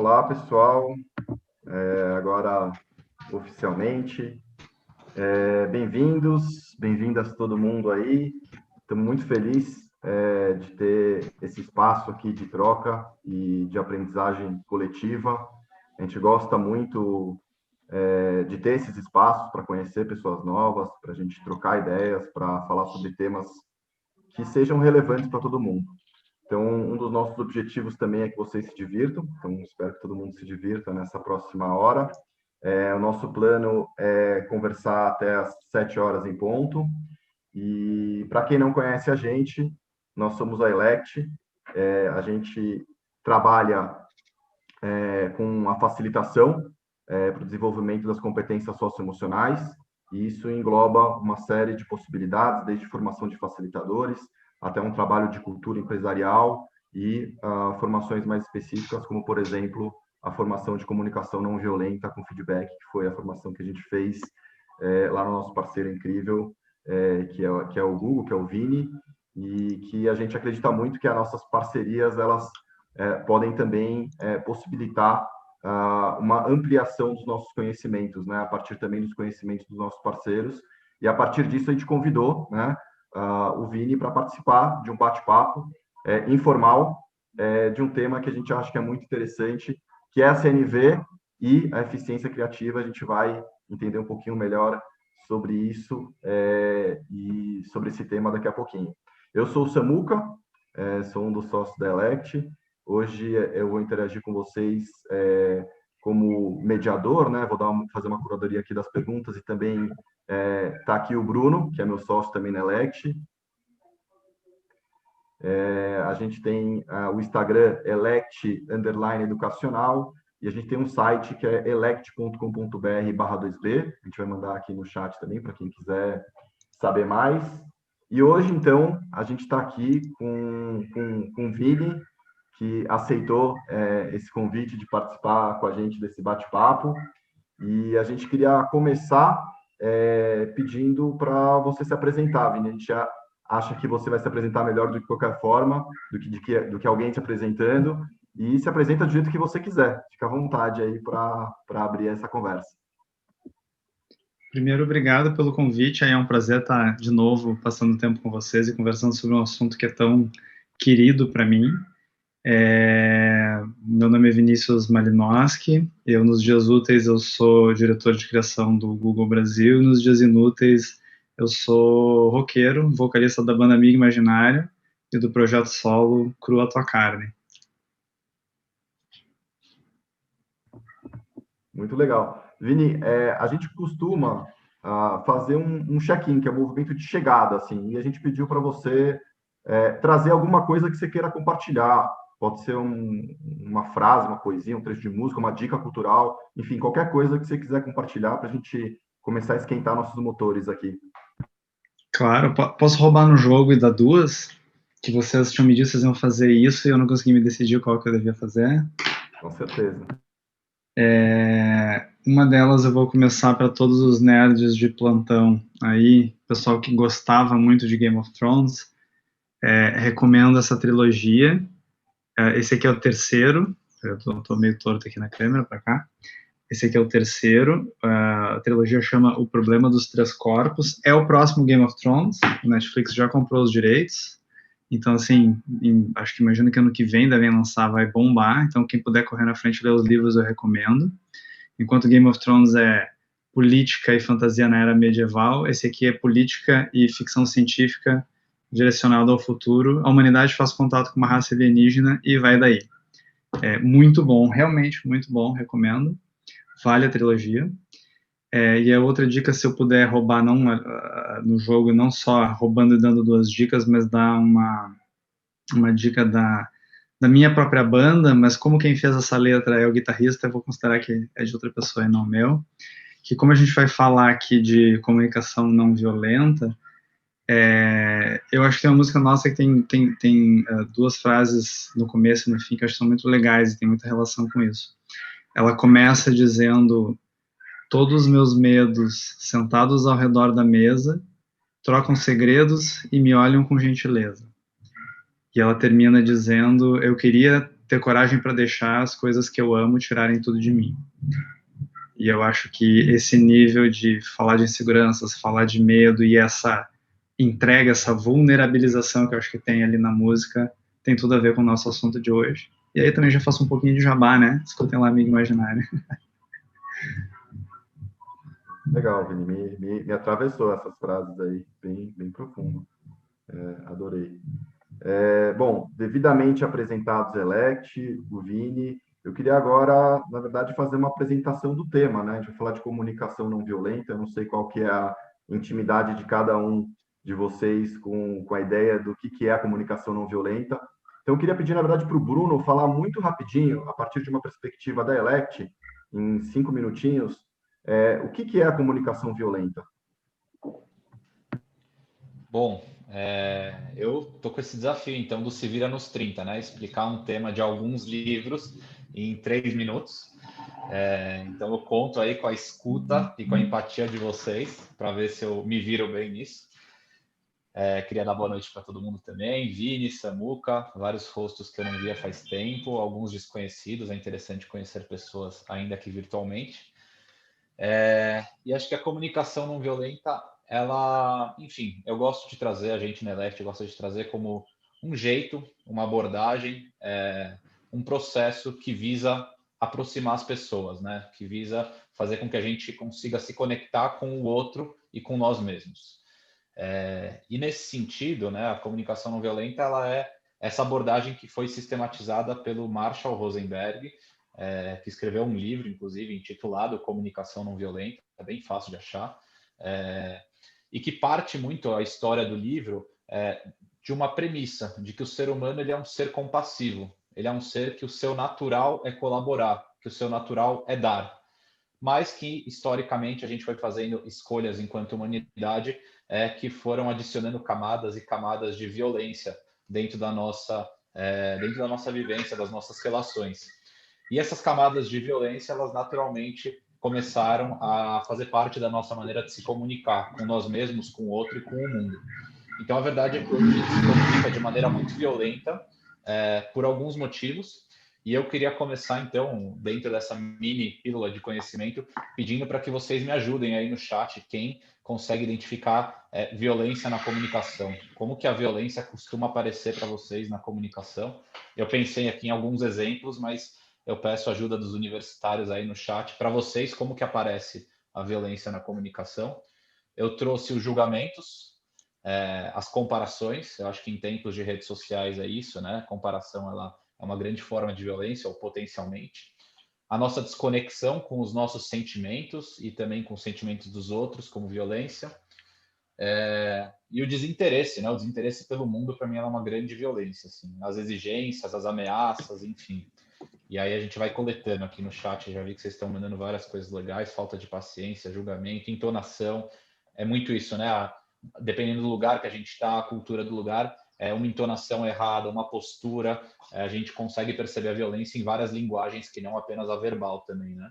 Olá, pessoal. Agora, oficialmente, bem-vindos, bem-vindas todo mundo aí. Estamos muito felizes de ter esse espaço aqui de troca e de aprendizagem coletiva. A gente gosta muito de ter esses espaços para conhecer pessoas novas, para a gente trocar ideias, para falar sobre temas que sejam relevantes para todo mundo. Então, um dos nossos objetivos também é que vocês se divirtam. Então, espero que todo mundo se divirta nessa próxima hora. O nosso plano é conversar até às 7 horas em ponto. E, para quem não conhece a gente, nós somos a Elect. A gente trabalha com a facilitação para o desenvolvimento das competências socioemocionais. E isso engloba uma série de possibilidades, desde formação de facilitadores, até um trabalho de cultura empresarial e formações mais específicas, como, por exemplo, a formação de comunicação não violenta com feedback, que foi a formação que a gente fez lá no nosso parceiro incrível, que é o Google, que é o Vini, e que a gente acredita muito que as nossas parcerias, elas podem também possibilitar uma ampliação dos nossos conhecimentos, né, a partir também dos conhecimentos dos nossos parceiros, e a partir disso a gente convidou, né, o Vini para participar de um bate-papo informal de um tema que a gente acha que é muito interessante, que é a CNV e a eficiência criativa. A gente vai entender um pouquinho melhor sobre isso e sobre esse tema daqui a pouquinho. Eu sou o Samuca, sou um dos sócios da Elect. Hoje eu vou interagir com vocês como mediador, né? Vou fazer uma curadoria aqui das perguntas e também tá aqui o Bruno, que é meu sócio também na Elect. A gente tem o Instagram elect_educacional e a gente tem um site que é elect.com.br/2b. A gente vai mandar aqui no chat também para quem quiser saber mais. E hoje, então, a gente está aqui com o Vini, que aceitou esse convite de participar com a gente desse bate-papo. E a gente queria começar pedindo para você se apresentar, Vini. A gente já acha que você vai se apresentar melhor do que qualquer forma, do que alguém te apresentando, e se apresenta do jeito que você quiser. Fica à vontade aí para abrir essa conversa. Primeiro, obrigado pelo convite. É um prazer estar de novo passando tempo com vocês e conversando sobre um assunto que é tão querido para mim. Meu nome é Vinícius Malinowski. Nos dias úteis, eu sou diretor de criação do Google Brasil, e nos dias inúteis, eu sou roqueiro, vocalista da banda Amigo Imaginário e do projeto solo Crua Tua Carne. Muito legal. Vini, a gente costuma fazer um check-in, que é um movimento de chegada, assim, e a gente pediu para você trazer alguma coisa que você queira compartilhar. Pode ser uma frase, uma poesia, um trecho de música, uma dica cultural, enfim, qualquer coisa que você quiser compartilhar para a gente começar a esquentar nossos motores aqui. Claro, posso roubar no jogo e dar duas? Que vocês tinham me dito que vocês iam fazer isso e eu não consegui me decidir qual que eu devia fazer. Com certeza. Uma delas eu vou começar para todos os nerds de plantão aí, pessoal que gostava muito de Game of Thrones. Recomendo essa trilogia. Esse aqui é o terceiro. Eu tô meio torto aqui na câmera, para cá. Esse aqui é o terceiro. A trilogia chama O Problema dos Três Corpos. É o próximo Game of Thrones. O Netflix já comprou os direitos. Então, assim, acho que imagino que ano que vem devem lançar, vai bombar. Então, quem puder correr na frente e ler os livros, eu recomendo. Enquanto Game of Thrones é política e fantasia na era medieval, esse aqui é política e ficção científica direcionado ao futuro. A humanidade faz contato com uma raça alienígena e vai daí. É muito bom, realmente muito bom, recomendo. Vale a trilogia. E a outra dica, se eu puder roubar no jogo, não só roubando e dando duas dicas, mas dar uma dica da minha própria banda, mas como quem fez essa letra é o guitarrista, eu vou considerar que é de outra pessoa e não meu. Que como a gente vai falar aqui de comunicação não violenta, eu acho que tem uma música nossa que tem duas frases no começo e no fim que eu acho que são muito legais e tem muita relação com isso. Ela começa dizendo: todos os meus medos sentados ao redor da mesa trocam segredos e me olham com gentileza. E ela termina dizendo: eu queria ter coragem para deixar as coisas que eu amo tirarem tudo de mim. E eu acho que esse nível de falar de inseguranças, falar de medo e essa entrega, essa vulnerabilização que eu acho que tem ali na música, tem tudo a ver com o nosso assunto de hoje. E aí também já faço um pouquinho de jabá, né? Escutem lá Amigo Imaginário. Legal, Vini, me atravessou essas frases aí, bem profundo. Adorei. Bom, devidamente apresentados Elect, o Vini, eu queria agora, na verdade, fazer uma apresentação do tema, né? A gente vai falar de comunicação não violenta, eu não sei qual que é a intimidade de cada um de vocês com a ideia do que é a comunicação não violenta. Então, eu queria pedir, na verdade, para o Bruno falar muito rapidinho, a partir de uma perspectiva da Elect, em 5 minutinhos, o que é a comunicação violenta? Bom, eu tô com esse desafio, então, do Se Vira nos 30, né? Explicar um tema de alguns livros em 3 minutos. Então, eu conto aí com a escuta e com a empatia de vocês, para ver se eu me viro bem nisso. Queria dar boa noite para todo mundo também. Vini, Samuca, vários rostos que eu não via faz tempo, alguns desconhecidos. É interessante conhecer pessoas, ainda que virtualmente. E acho que a comunicação não violenta, ela, enfim, eu gosto de trazer, a gente na Elect gosta de trazer como um jeito, uma abordagem, um processo que visa aproximar as pessoas, né? Que visa fazer com que a gente consiga se conectar com o outro e com nós mesmos. E nesse sentido, né, a comunicação não violenta, ela é essa abordagem que foi sistematizada pelo Marshall Rosenberg, que escreveu um livro, inclusive, intitulado Comunicação Não Violenta, é bem fácil de achar, e que parte muito a história do livro de uma premissa, de que o ser humano ele é um ser compassivo, ele é um ser que o seu natural é colaborar, que o seu natural é dar, mas que, historicamente, a gente foi fazendo escolhas enquanto humanidade que foram adicionando camadas e camadas de violência dentro da nossa vivência, das nossas relações. E essas camadas de violência, elas naturalmente começaram a fazer parte da nossa maneira de se comunicar com nós mesmos, com o outro e com o mundo. Então, a verdade é que hoje a gente se comunica de maneira muito violenta por alguns motivos. E eu queria começar, então, dentro dessa mini pílula de conhecimento, pedindo para que vocês me ajudem aí no chat, quem consegue identificar violência na comunicação. Como que a violência costuma aparecer para vocês na comunicação? Eu pensei aqui em alguns exemplos, mas eu peço ajuda dos universitários aí no chat. Para vocês, como que aparece a violência na comunicação? Eu trouxe os julgamentos, as comparações. Eu acho que em tempos de redes sociais é isso, né? A comparação, ela é uma grande forma de violência, ou potencialmente. A nossa desconexão com os nossos sentimentos e também com os sentimentos dos outros, como violência. E o desinteresse, né? O desinteresse pelo mundo, para mim, é uma grande violência. Assim. As exigências, as ameaças, enfim. E aí a gente vai coletando aqui no chat, já vi que vocês estão mandando várias coisas legais, falta de paciência, julgamento, entonação. É muito isso, né? Dependendo do lugar que a gente está, a cultura do lugar, uma entonação errada, uma postura, a gente consegue perceber a violência em várias linguagens que não apenas a verbal também, né?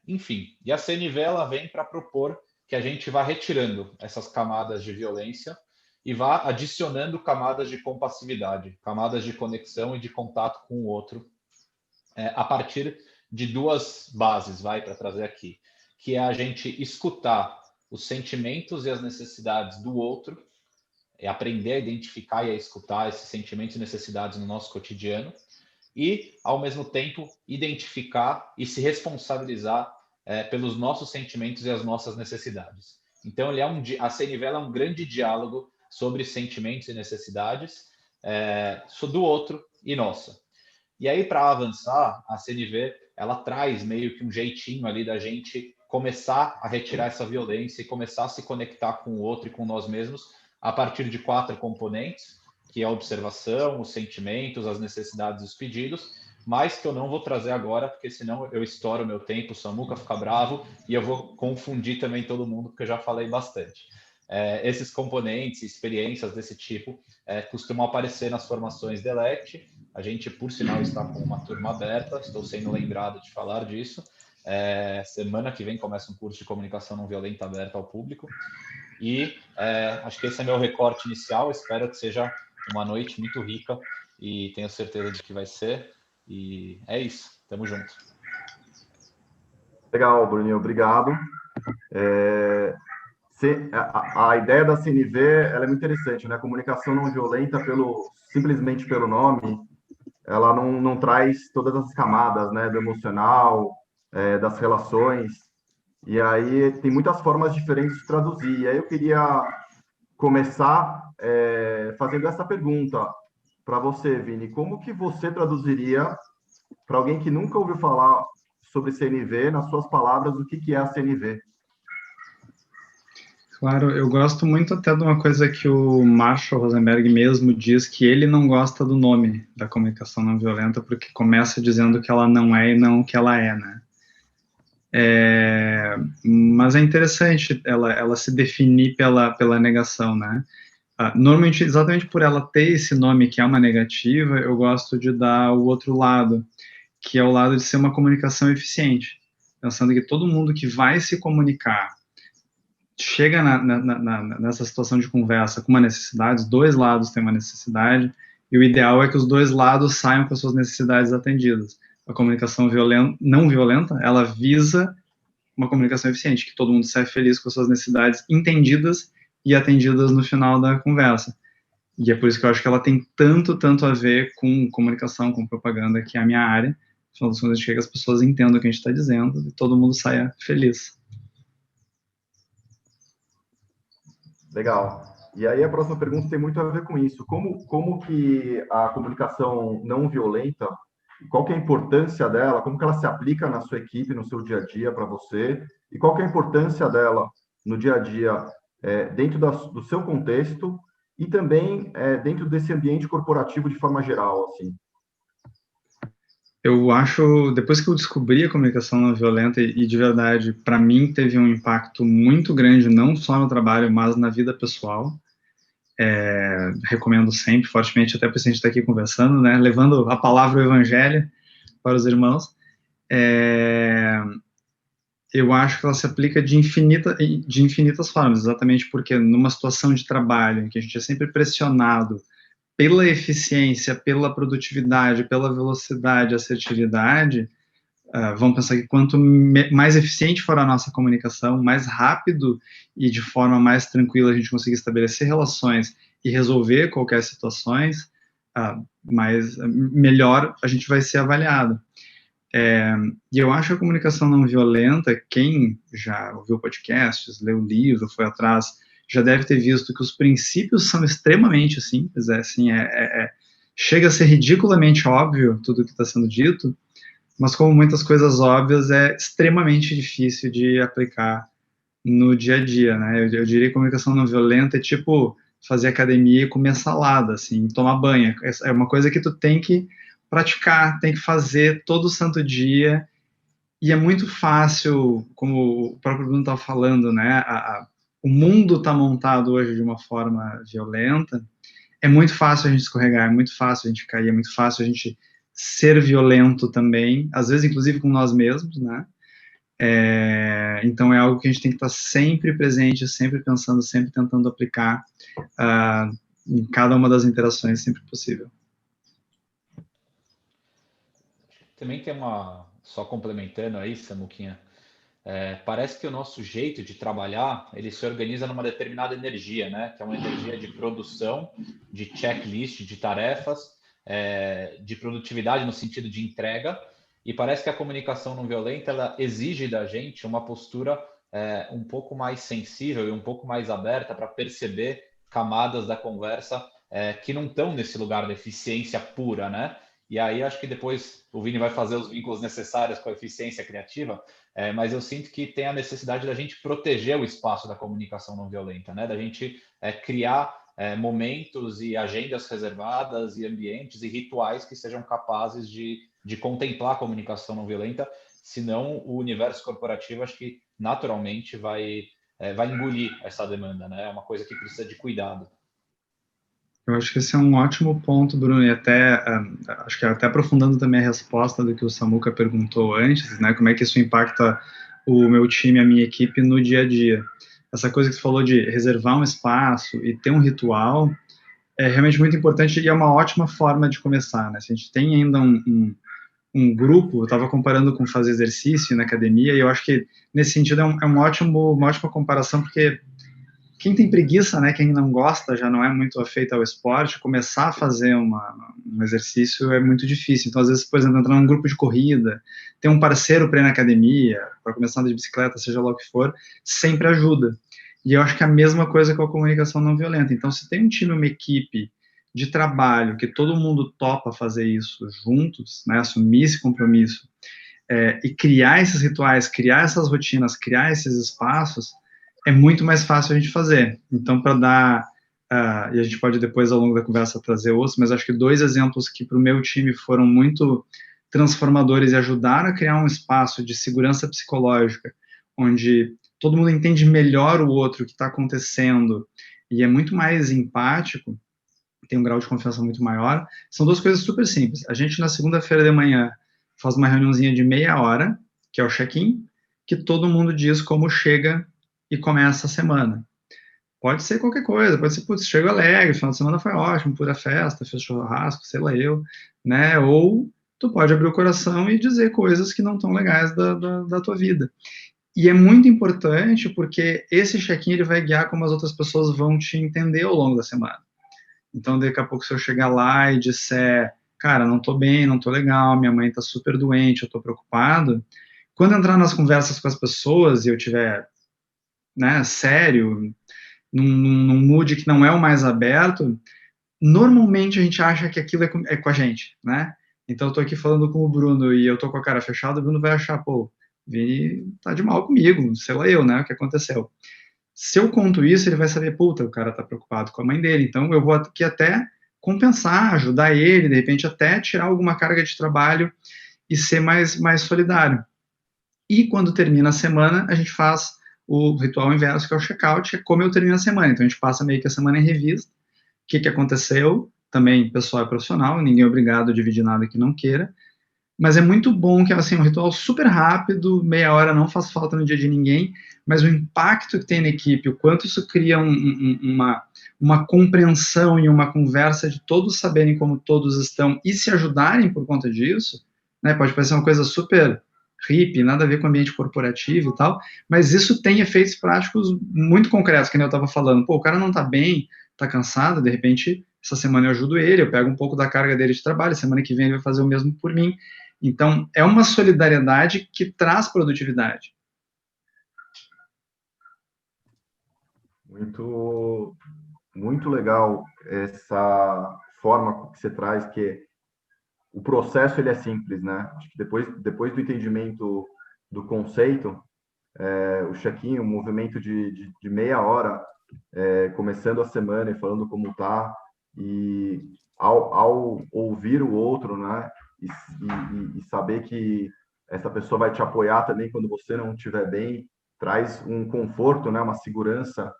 Enfim, e a CNV ela vem para propor que a gente vá retirando essas camadas de violência e vá adicionando camadas de compassividade, camadas de conexão e de contato com o outro, a partir de duas bases, para trazer aqui, que é a gente escutar os sentimentos e as necessidades do outro, aprender a identificar e a escutar esses sentimentos e necessidades no nosso cotidiano, e, ao mesmo tempo, identificar e se responsabilizar pelos nossos sentimentos e as nossas necessidades. Então, a CNV é um grande diálogo sobre sentimentos e necessidades do outro e nossa. E aí, para avançar, a CNV ela traz meio que um jeitinho ali da gente começar a retirar essa violência e começar a se conectar com o outro e com nós mesmos a partir de 4 componentes, que é a observação, os sentimentos, as necessidades e os pedidos, mas que eu não vou trazer agora, porque senão eu estouro o meu tempo, o Samuca fica bravo e eu vou confundir também todo mundo, porque eu já falei bastante. Esses componentes, experiências desse tipo, costumam aparecer nas formações de Elect. A gente, por sinal, está com uma turma aberta, estou sendo lembrado de falar disso. Semana que vem começa um curso de comunicação não violenta aberto ao público. E acho que esse é meu recorte inicial. Espero que seja uma noite muito rica e tenho certeza de que vai ser. E é isso, tamo junto. Legal, Bruninho, obrigado. A ideia da CNV ela é muito interessante, né? Comunicação não violenta, simplesmente pelo nome, ela não traz todas as camadas, né? Do emocional, das relações. E aí tem muitas formas diferentes de traduzir. E aí eu queria começar fazendo essa pergunta para você, Vini. Como que você traduziria para alguém que nunca ouviu falar sobre CNV, nas suas palavras, o que é a CNV? Claro, eu gosto muito até de uma coisa que o Marshall Rosenberg mesmo diz, que ele não gosta do nome da comunicação não violenta, porque começa dizendo que ela não é e não o que ela é, né? Mas é interessante ela se definir pela negação, né? Normalmente, exatamente por ela ter esse nome que é uma negativa, eu gosto de dar o outro lado, que é o lado de ser uma comunicação eficiente, pensando que todo mundo que vai se comunicar chega nessa situação de conversa com uma necessidade, os dois lados têm uma necessidade, e o ideal é que os dois lados saiam com as suas necessidades atendidas. A comunicação não violenta, ela visa uma comunicação eficiente, que todo mundo saia feliz com as suas necessidades entendidas e atendidas no final da conversa. E é por isso que eu acho que ela tem tanto a ver com comunicação, com propaganda, que é a minha área. Afinal das contas, a gente quer que as pessoas entendam o que a gente está dizendo e todo mundo saia feliz. Legal. E aí a próxima pergunta tem muito a ver com isso. Como que a comunicação não violenta, qual que é a importância dela, como que ela se aplica na sua equipe, no seu dia a dia para você, e qual que é a importância dela no dia a dia dentro do seu contexto e também dentro desse ambiente corporativo de forma geral, assim. Eu acho, depois que eu descobri a comunicação não violenta, e de verdade, para mim teve um impacto muito grande, não só no trabalho, mas na vida pessoal. Recomendo sempre, fortemente, até por isso a gente está aqui conversando, né, levando a palavra do evangelho para os irmãos. Eu acho que ela se aplica de infinitas formas, exatamente porque numa situação de trabalho em que a gente é sempre pressionado pela eficiência, pela produtividade, pela velocidade, assertividade, vamos pensar que quanto mais eficiente for a nossa comunicação, mais rápido e de forma mais tranquila a gente conseguir estabelecer relações e resolver qualquer situações, melhor a gente vai ser avaliado. E eu acho que a comunicação não violenta, quem já ouviu podcasts, leu livro, foi atrás, já deve ter visto que os princípios são extremamente simples, chega a ser ridiculamente óbvio tudo que está sendo dito, mas como muitas coisas óbvias, é extremamente difícil de aplicar no dia a dia, né? Eu diria que a comunicação não violenta é tipo fazer academia e comer salada, assim, tomar banho. É uma coisa que tu tem que praticar, tem que fazer todo santo dia, e é muito fácil, como o próprio Bruno estava falando, né? O mundo está montado hoje de uma forma violenta, é muito fácil a gente escorregar, é muito fácil a gente cair, é muito fácil a gente ser violento também, às vezes inclusive com nós mesmos, né? Então é algo que a gente tem que estar sempre presente, sempre pensando, sempre tentando aplicar em cada uma das interações sempre possível. Também tem só complementando aí, Samuquinha, parece que o nosso jeito de trabalhar, ele se organiza numa determinada energia, né? Que é uma energia de produção, de checklist, de tarefas, de produtividade no sentido de entrega, e parece que a comunicação não violenta, ela exige da gente uma postura um pouco mais sensível e um pouco mais aberta para perceber camadas da conversa que não estão nesse lugar de eficiência pura, né? E aí acho que depois o Vini vai fazer os vínculos necessários com a eficiência criativa, mas eu sinto que tem a necessidade da gente proteger o espaço da comunicação não violenta, né? Da gente criar momentos e agendas reservadas e ambientes e rituais que sejam capazes de contemplar a comunicação não violenta, senão o universo corporativo acho que naturalmente vai engolir essa demanda, né? É uma coisa que precisa de cuidado. Eu acho que esse é um ótimo ponto, Bruno, e até, acho que até aprofundando também a resposta do que o Samuca perguntou antes, né, como é que isso impacta o meu time, a minha equipe no dia a dia. Essa coisa que você falou de reservar um espaço e ter um ritual, é realmente muito importante e é uma ótima forma de começar, né? Se a gente tem ainda um grupo, eu estava comparando com fazer exercício na academia, e eu acho que, nesse sentido, uma ótima comparação, porque quem tem preguiça, né, quem não gosta, já não é muito afeito ao esporte, começar a fazer um exercício é muito difícil. Então, às vezes, por exemplo, entrar num grupo de corrida, ter um parceiro para ir na academia, para começar a andar de bicicleta, seja lá o que for, sempre ajuda. E eu acho que é a mesma coisa com a comunicação não violenta. Então, se tem um time, uma equipe de trabalho, que todo mundo topa fazer isso juntos, né, assumir esse compromisso, e criar esses rituais, criar essas rotinas, criar esses espaços, é muito mais fácil a gente fazer. Então, para dar, e a gente pode depois, ao longo da conversa, trazer outros, mas acho que 2 exemplos que para o meu time foram muito transformadores e ajudaram a criar um espaço de segurança psicológica, onde todo mundo entende melhor o outro, o que está acontecendo, e é muito mais empático, tem um grau de confiança muito maior. São 2 coisas super simples. A gente, na segunda-feira de manhã, faz uma reuniãozinha de meia hora, que é o check-in, que todo mundo diz como chega e começa a semana. Pode ser qualquer coisa, pode ser, putz, chego alegre, final de semana foi ótimo, pura festa, fez churrasco, sei lá eu, né? Ou tu pode abrir o coração e dizer coisas que não estão legais da tua vida. E é muito importante porque esse check-in ele vai guiar como as outras pessoas vão te entender ao longo da semana. Então, daqui a pouco, se eu chegar lá e disser, cara, não tô bem, não tô legal, minha mãe tá super doente, eu tô preocupado, quando entrar nas conversas com as pessoas e eu tiver, né, sério, num mood que não é o mais aberto, normalmente a gente acha que aquilo é com a gente, né? Então, eu tô aqui falando com o Bruno e eu tô com a cara fechada, o Bruno vai achar, pô, Vini tá de mal comigo, sei lá eu, né, o que aconteceu. Se eu conto isso, ele vai saber, puta, o cara tá preocupado com a mãe dele, então eu vou aqui até compensar, ajudar ele, de repente até tirar alguma carga de trabalho e ser mais solidário. E quando termina a semana, a gente faz o ritual inverso, que é o check-out, que é como eu termino a semana. Então a gente passa meio que a semana em revista, o que aconteceu, também pessoal é profissional, ninguém é obrigado a dividir nada que não queira, mas é muito bom que é assim, um ritual super rápido, meia hora não faz falta no dia de ninguém, mas o impacto que tem na equipe, o quanto isso cria uma compreensão e uma conversa de todos saberem como todos estão e se ajudarem por conta disso, né, pode parecer uma coisa super hippie, nada a ver com o ambiente corporativo e tal, mas isso tem efeitos práticos muito concretos, que nem eu estava falando. Pô, o cara não está bem, está cansado, de repente, essa semana eu ajudo ele, eu pego um pouco da carga dele de trabalho, semana que vem ele vai fazer o mesmo por mim. Então, é uma solidariedade que traz produtividade. Muito, muito legal essa forma que você traz, que o processo ele é simples, né? Acho que depois do entendimento do conceito, o check-in, o movimento de meia hora, começando a semana e falando como tá, e ao ouvir o outro, né? E saber que essa pessoa vai te apoiar também quando você não estiver bem, traz um conforto, né? Uma segurança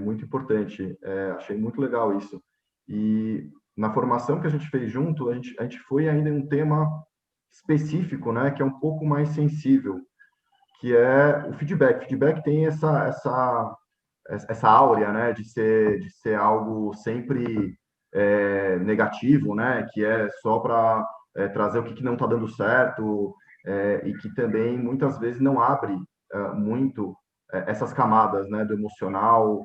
muito importante. Achei muito legal isso. E na formação que a gente fez junto, a gente foi ainda em um tema específico, né? Que é um pouco mais sensível, que é o feedback. O feedback tem essa áurea, né, de ser algo sempre negativo, né, que é só para trazer o que não está dando certo, e que também muitas vezes não abre muito essas camadas, né, do emocional,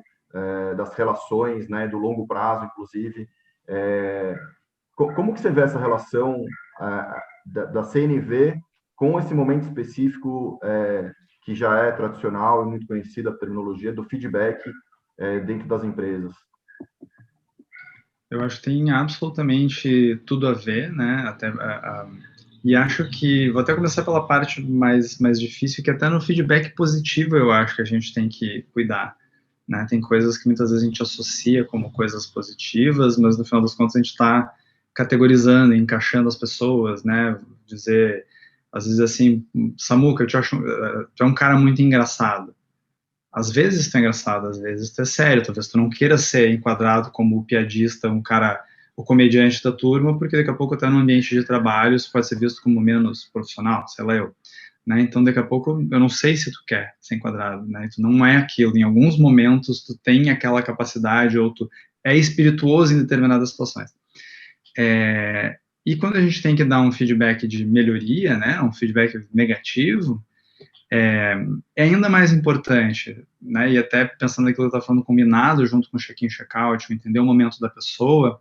das relações, né, do longo prazo, inclusive. Como que você vê essa relação da CNV com esse momento específico que já é tradicional e muito conhecida a terminologia do feedback dentro das empresas? Eu acho que tem absolutamente tudo a ver, né? E acho que, vou até começar pela parte mais difícil, que até no feedback positivo eu acho que a gente tem que cuidar, né? Tem coisas que muitas vezes a gente associa como coisas positivas, mas no final das contas a gente está categorizando, encaixando as pessoas, né? Dizer, às vezes assim, Samuca, eu te acho, tu é um cara muito engraçado. Às vezes tu é engraçado, às vezes tu é sério, talvez tu não queira ser enquadrado como o piadista, um cara, o comediante da turma, porque daqui a pouco tá no ambiente de trabalho, isso pode ser visto como menos profissional, sei lá eu, né? Então daqui a pouco eu não sei se tu quer ser enquadrado, né? Tu não é aquilo, em alguns momentos tu tem aquela capacidade ou tu é espirituoso em determinadas situações. E quando a gente tem que dar um feedback de melhoria, né, um feedback negativo, é ainda mais importante, né, e até pensando naquilo que eu estava falando combinado junto com o check-in, check-out, entender o momento da pessoa,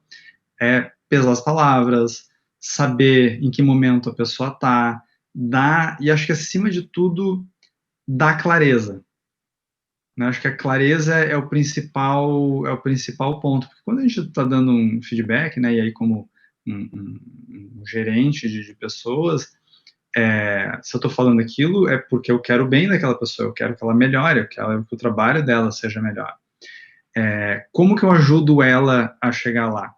pesar as palavras, saber em que momento a pessoa está, e acho que acima de tudo, dar clareza. Né? Acho que a clareza é o principal ponto, porque quando a gente está dando um feedback, né, e aí como um gerente de pessoas, se eu estou falando aquilo, é porque eu quero o bem daquela pessoa, eu quero que ela melhore, eu quero que o trabalho dela seja melhor. Como que eu ajudo ela a chegar lá?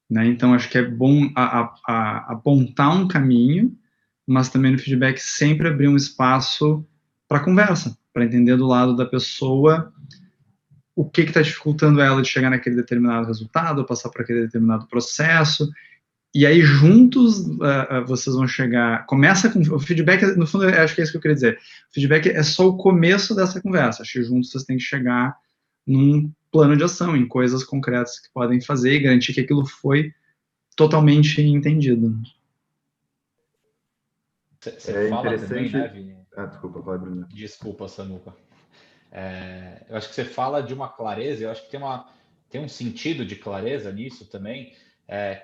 Né? Então, acho que é bom apontar um caminho, mas também no feedback sempre abrir um espaço para conversa, para entender do lado da pessoa o que está dificultando ela de chegar naquele determinado resultado, ou passar por aquele determinado processo, e aí juntos vocês vão chegar, começa com, o feedback, no fundo, acho que é isso que eu queria dizer, o feedback é só o começo dessa conversa, acho que juntos vocês têm que chegar num plano de ação, em coisas concretas que podem fazer e garantir que aquilo foi totalmente entendido. Você É fala também, interessante. né, Vini? Desculpa, vai, Bruno. Desculpa, Samuca. Eu acho que você fala de uma clareza, eu acho que tem um sentido de clareza nisso também,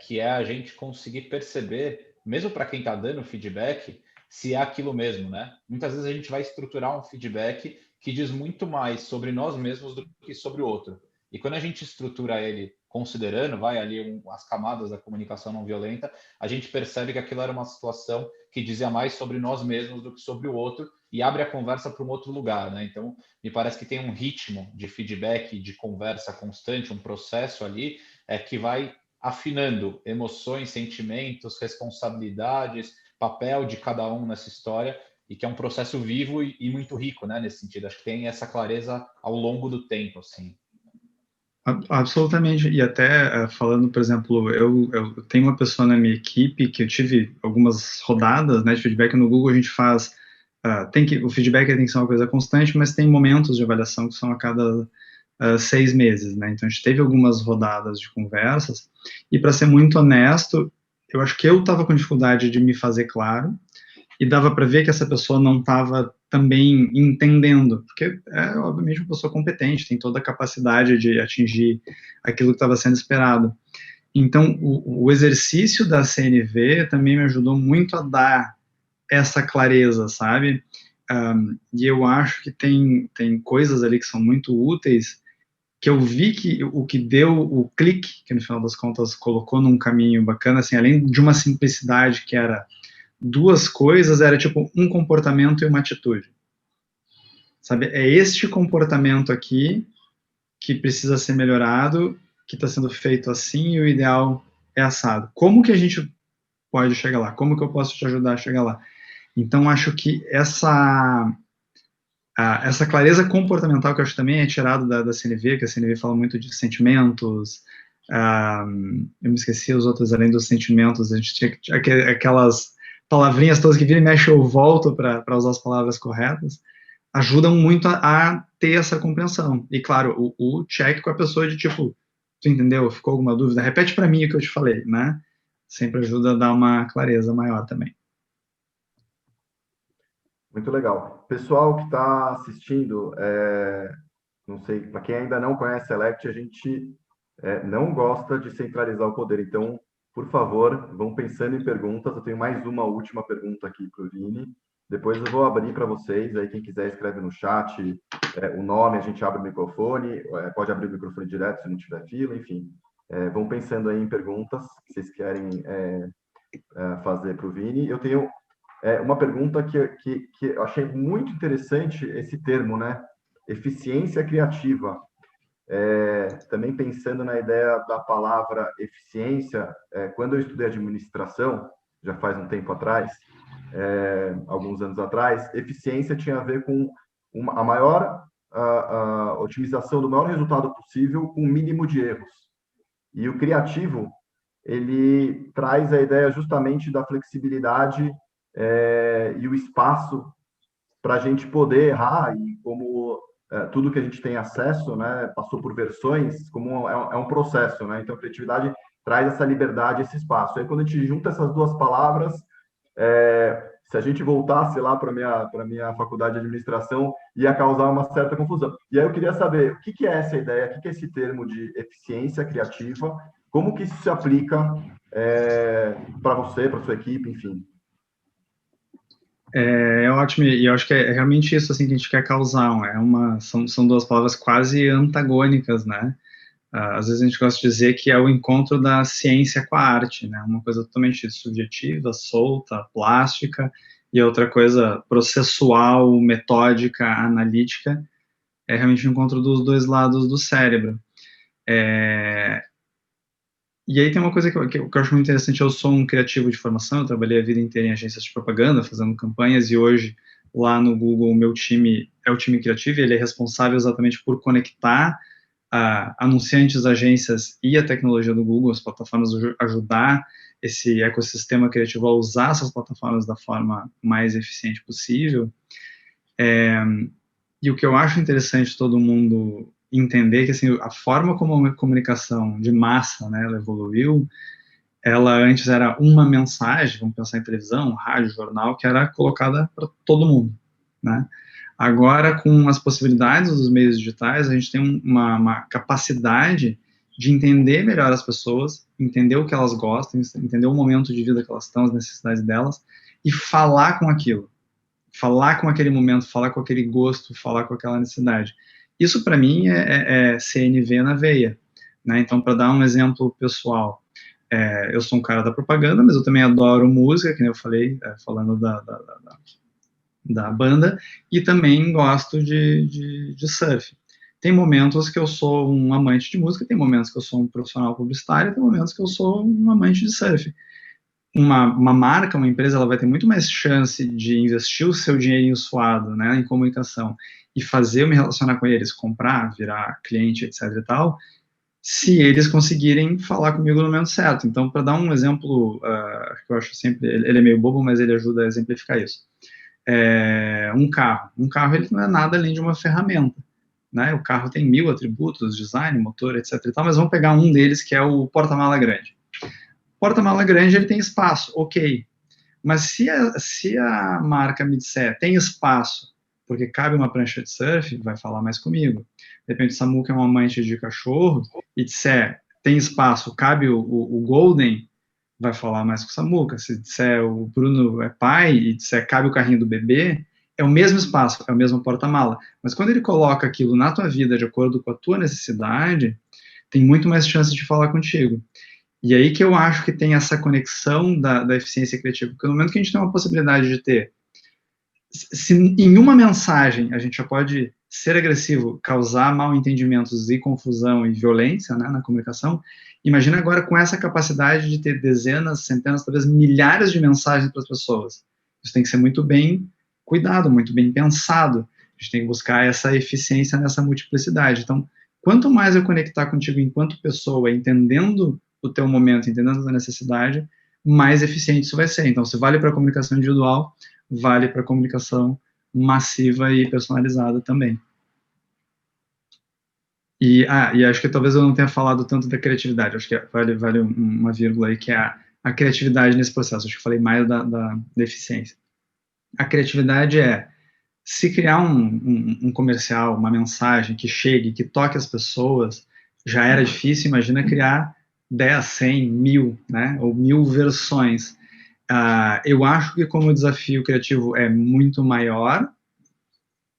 que é a gente conseguir perceber, mesmo para quem está dando feedback, se é aquilo mesmo, né? Muitas vezes a gente vai estruturar um feedback que diz muito mais sobre nós mesmos do que sobre o outro. E quando a gente estrutura ele considerando, vai ali as camadas da comunicação não violenta, a gente percebe que aquilo era uma situação que dizia mais sobre nós mesmos do que sobre o outro e abre a conversa para um outro lugar, né? Então, me parece que tem um ritmo de feedback, de conversa constante, um processo ali que vai afinando emoções, sentimentos, responsabilidades, papel de cada um nessa história e que é um processo vivo e muito rico, né? Nesse sentido, acho que tem essa clareza ao longo do tempo, assim. Absolutamente, e até falando, por exemplo, eu tenho uma pessoa na minha equipe que eu tive algumas rodadas, né, de feedback no Google, a gente faz, o feedback tem que ser uma coisa constante, mas tem momentos de avaliação que são a cada 6 meses, né, então a gente teve algumas rodadas de conversas, e para ser muito honesto, eu acho que eu estava com dificuldade de me fazer claro, e dava para ver que essa pessoa não estava também entendendo, porque obviamente uma pessoa competente, tem toda a capacidade de atingir aquilo que estava sendo esperado. Então, o exercício da CNV também me ajudou muito a dar essa clareza, sabe? E eu acho que tem coisas ali que são muito úteis, que eu vi que o que deu o clique, que no final das contas colocou num caminho bacana, assim, além de uma simplicidade que era duas coisas, era tipo um comportamento e uma atitude. Sabe, é este comportamento aqui que precisa ser melhorado, que está sendo feito assim e o ideal é assado. Como que a gente pode chegar lá? Como que eu posso te ajudar a chegar lá? Então, acho que essa clareza comportamental, que eu acho que também é tirado da CNV, que a CNV fala muito de sentimentos, eu me esqueci os outros, além dos sentimentos, a gente tinha aquelas palavrinhas todas que vira e mexe eu volto para usar as palavras corretas, ajudam muito a ter essa compreensão. E, claro, o check com a pessoa de tipo, tu entendeu? Ficou alguma dúvida? Repete para mim o que eu te falei, né? Sempre ajuda a dar uma clareza maior também. Muito legal. Pessoal que está assistindo, não sei, para quem ainda não conhece a Elect, a gente não gosta de centralizar o poder. Então, por favor, vão pensando em perguntas. Eu tenho mais uma última pergunta aqui para o Vini. Depois eu vou abrir para vocês. Aí quem quiser escreve no chat o nome, a gente abre o microfone. Pode abrir o microfone direto se não tiver fila, enfim. Vão pensando aí em perguntas que vocês querem fazer para o Vini. Eu tenho uma pergunta que eu achei muito interessante esse termo, né? Eficiência criativa. Também pensando na ideia da palavra eficiência, quando eu estudei administração, já faz um tempo atrás, alguns anos atrás, eficiência tinha a ver com a maior otimização do maior resultado possível com o mínimo de erros. E o criativo, ele traz a ideia justamente da flexibilidade e o espaço para a gente poder errar, e como tudo que a gente tem acesso, né, passou por versões, como é um processo, né? Então, a criatividade traz essa liberdade, esse espaço. Aí, quando a gente junta essas duas palavras, se a gente voltasse lá para minha faculdade de administração, ia causar uma certa confusão. E aí eu queria saber o que é essa ideia, o que é esse termo de eficiência criativa, como que isso se aplica para você, para sua equipe, enfim. É ótimo, e eu acho que é realmente isso assim que a gente quer causar. São duas palavras quase antagônicas, né? Às vezes a gente gosta de dizer que é o encontro da ciência com a arte, né? Uma coisa totalmente subjetiva, solta, plástica, e outra coisa processual, metódica, analítica. É realmente o encontro dos dois lados do cérebro. E aí tem uma coisa que eu acho muito interessante. Eu sou um criativo de formação, eu trabalhei a vida inteira em agências de propaganda, fazendo campanhas, e hoje, lá no Google, o meu time é o time criativo, e ele é responsável exatamente por conectar anunciantes, agências e a tecnologia do Google, as plataformas, ajudar esse ecossistema criativo a usar essas plataformas da forma mais eficiente possível. E o que eu acho interessante todo mundo entender que assim, a forma como a comunicação de massa, né, ela evoluiu, ela antes era uma mensagem, vamos pensar em televisão, rádio, jornal, que era colocada para todo mundo, né? Agora, com as possibilidades dos meios digitais, a gente tem uma capacidade de entender melhor as pessoas, entender o que elas gostam, entender o momento de vida que elas estão, as necessidades delas, e falar com aquilo. Falar com aquele momento, falar com aquele gosto, falar com aquela necessidade. Isso, para mim, é CNV na veia, né? Então, para dar um exemplo pessoal, eu sou um cara da propaganda, mas eu também adoro música, que nem eu falei, falando da banda, e também gosto de surf. Tem momentos que eu sou um amante de música, tem momentos que eu sou um profissional publicitário, tem momentos que eu sou um amante de surf. Uma marca, uma empresa, ela vai ter muito mais chance de investir o seu dinheirinho suado, né, em comunicação e fazer eu me relacionar com eles, comprar, virar cliente, etc e tal, se eles conseguirem falar comigo no momento certo. Então, para dar um exemplo, que eu acho sempre, ele é meio bobo, mas ele ajuda a exemplificar isso. Um carro ele não é nada além de uma ferramenta, né? O carro tem 1000 atributos, design, motor, etc e tal, mas vamos pegar um deles que é o porta-mala grande. Porta-mala grande, ele tem espaço, ok. Mas se a marca me disser, tem espaço, porque cabe uma prancha de surf, vai falar mais comigo. De repente, o Samuca é um amante de cachorro, e disser, tem espaço, cabe o Golden, vai falar mais com o Samuca. Se disser, o Bruno é pai, e disser, cabe o carrinho do bebê, é o mesmo espaço, é o mesmo porta-mala. Mas quando ele coloca aquilo na tua vida, de acordo com a tua necessidade, tem muito mais chance de falar contigo. E aí que eu acho que tem essa conexão da eficiência criativa, porque no momento que a gente tem uma possibilidade de ter, se em uma mensagem a gente já pode ser agressivo, causar mal entendimentos e confusão e violência, né, na comunicação, imagina agora com essa capacidade de ter dezenas, centenas, talvez milhares de mensagens para as pessoas. Isso tem que ser muito bem cuidado, muito bem pensado. A gente tem que buscar essa eficiência nessa multiplicidade. Então, quanto mais eu conectar contigo enquanto pessoa, entendendo o teu momento, entendendo a necessidade, mais eficiente isso vai ser. Então, se vale para a comunicação individual, vale para a comunicação massiva e personalizada também. E acho que talvez eu não tenha falado tanto da criatividade, acho que vale uma vírgula aí, que é a criatividade nesse processo. Acho que eu falei mais da eficiência. A criatividade se criar um comercial, uma mensagem que chegue, que toque as pessoas, já era difícil, imagina criar 10, 100, 1000, né, ou 1000 versões. Eu acho que como o desafio criativo é muito maior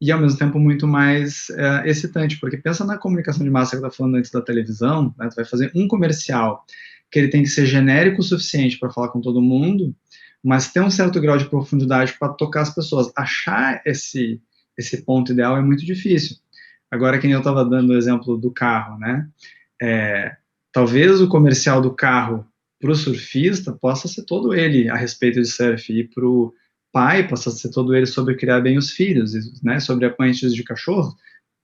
e, ao mesmo tempo, muito mais excitante, porque pensa na comunicação de massa que eu estava falando antes da televisão, né, tu vai fazer um comercial que ele tem que ser genérico o suficiente para falar com todo mundo, mas ter um certo grau de profundidade para tocar as pessoas. Achar esse ponto ideal é muito difícil. Agora, que nem eu estava dando o exemplo do carro, né? Talvez o comercial do carro para o surfista possa ser todo ele a respeito de surf, e para o pai possa ser todo ele sobre criar bem os filhos, né? Sobre apantes de cachorro,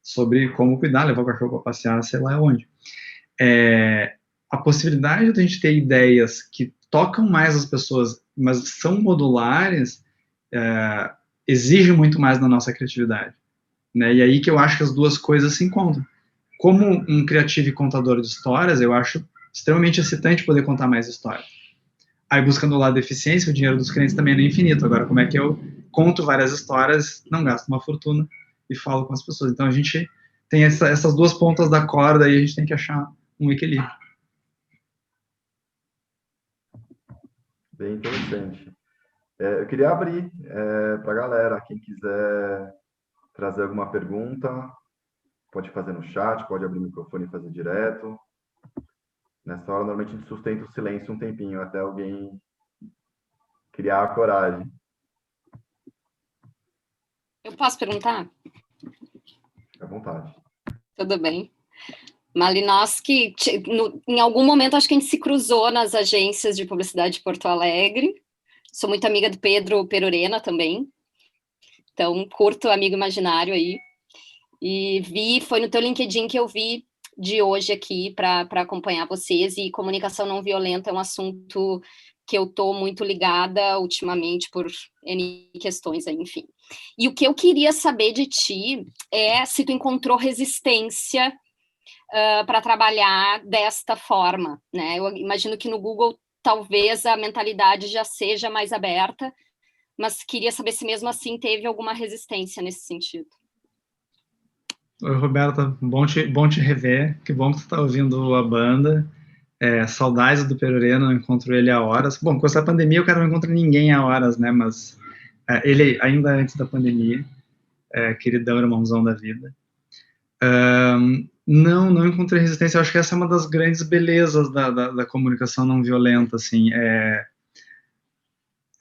sobre como cuidar, levar o cachorro para passear, sei lá onde. A possibilidade de a gente ter ideias que tocam mais as pessoas, mas são modulares, exige muito mais da nossa criatividade. né? E aí que eu acho que as duas coisas se encontram. Como um criativo e contador de histórias, eu acho extremamente excitante poder contar mais histórias. Aí, buscando o lado da eficiência, o dinheiro dos clientes também é infinito. Agora, como é que eu conto várias histórias, não gasto uma fortuna e falo com as pessoas? Então, a gente tem essas duas pontas da corda e a gente tem que achar um equilíbrio. Bem interessante. Eu queria abrir para a galera, quem quiser trazer alguma pergunta, pode fazer no chat, pode abrir o microfone e fazer direto. Nessa hora, normalmente a gente sustenta o silêncio um tempinho, até alguém criar a coragem. Eu posso perguntar? Fique à vontade. Tudo bem. Malinowski, em algum momento acho que a gente se cruzou nas agências de publicidade de Porto Alegre. Sou muito amiga do Pedro Perurena também. Então, curto Amigo Imaginário aí. E foi no teu LinkedIn que eu vi de hoje aqui para acompanhar vocês. E comunicação não violenta é um assunto que eu estou muito ligada ultimamente por N questões aí, enfim. E o que eu queria saber de ti é se tu encontrou resistência para trabalhar desta forma, né? Eu imagino que no Google talvez a mentalidade já seja mais aberta, mas queria saber se mesmo assim teve alguma resistência nesse sentido. Oi, Roberta, bom te rever, que bom que tu tá ouvindo a banda. Saudades do Perurena, não encontro ele há horas. Bom, com essa pandemia eu não encontro ninguém há horas, né? Mas ele ainda antes da pandemia, queridão, irmãozão da vida. Não encontrei resistência. Eu acho que essa é uma das grandes belezas da comunicação não violenta, assim.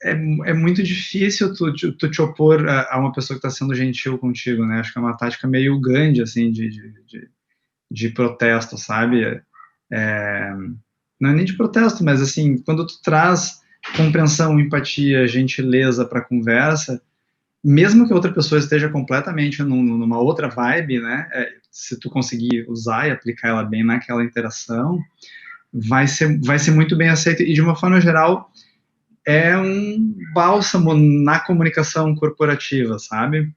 É muito difícil tu te opor a uma pessoa que está sendo gentil contigo, né? Acho que é uma tática meio Gandhi, assim, de protesto, sabe? Não é nem de protesto, mas, assim, quando tu traz compreensão, empatia, gentileza para a conversa, mesmo que a outra pessoa esteja completamente numa outra vibe, né? Se tu conseguir usar e aplicar ela bem naquela interação, vai ser muito bem aceito. E, de uma forma geral, é um bálsamo na comunicação corporativa, sabe?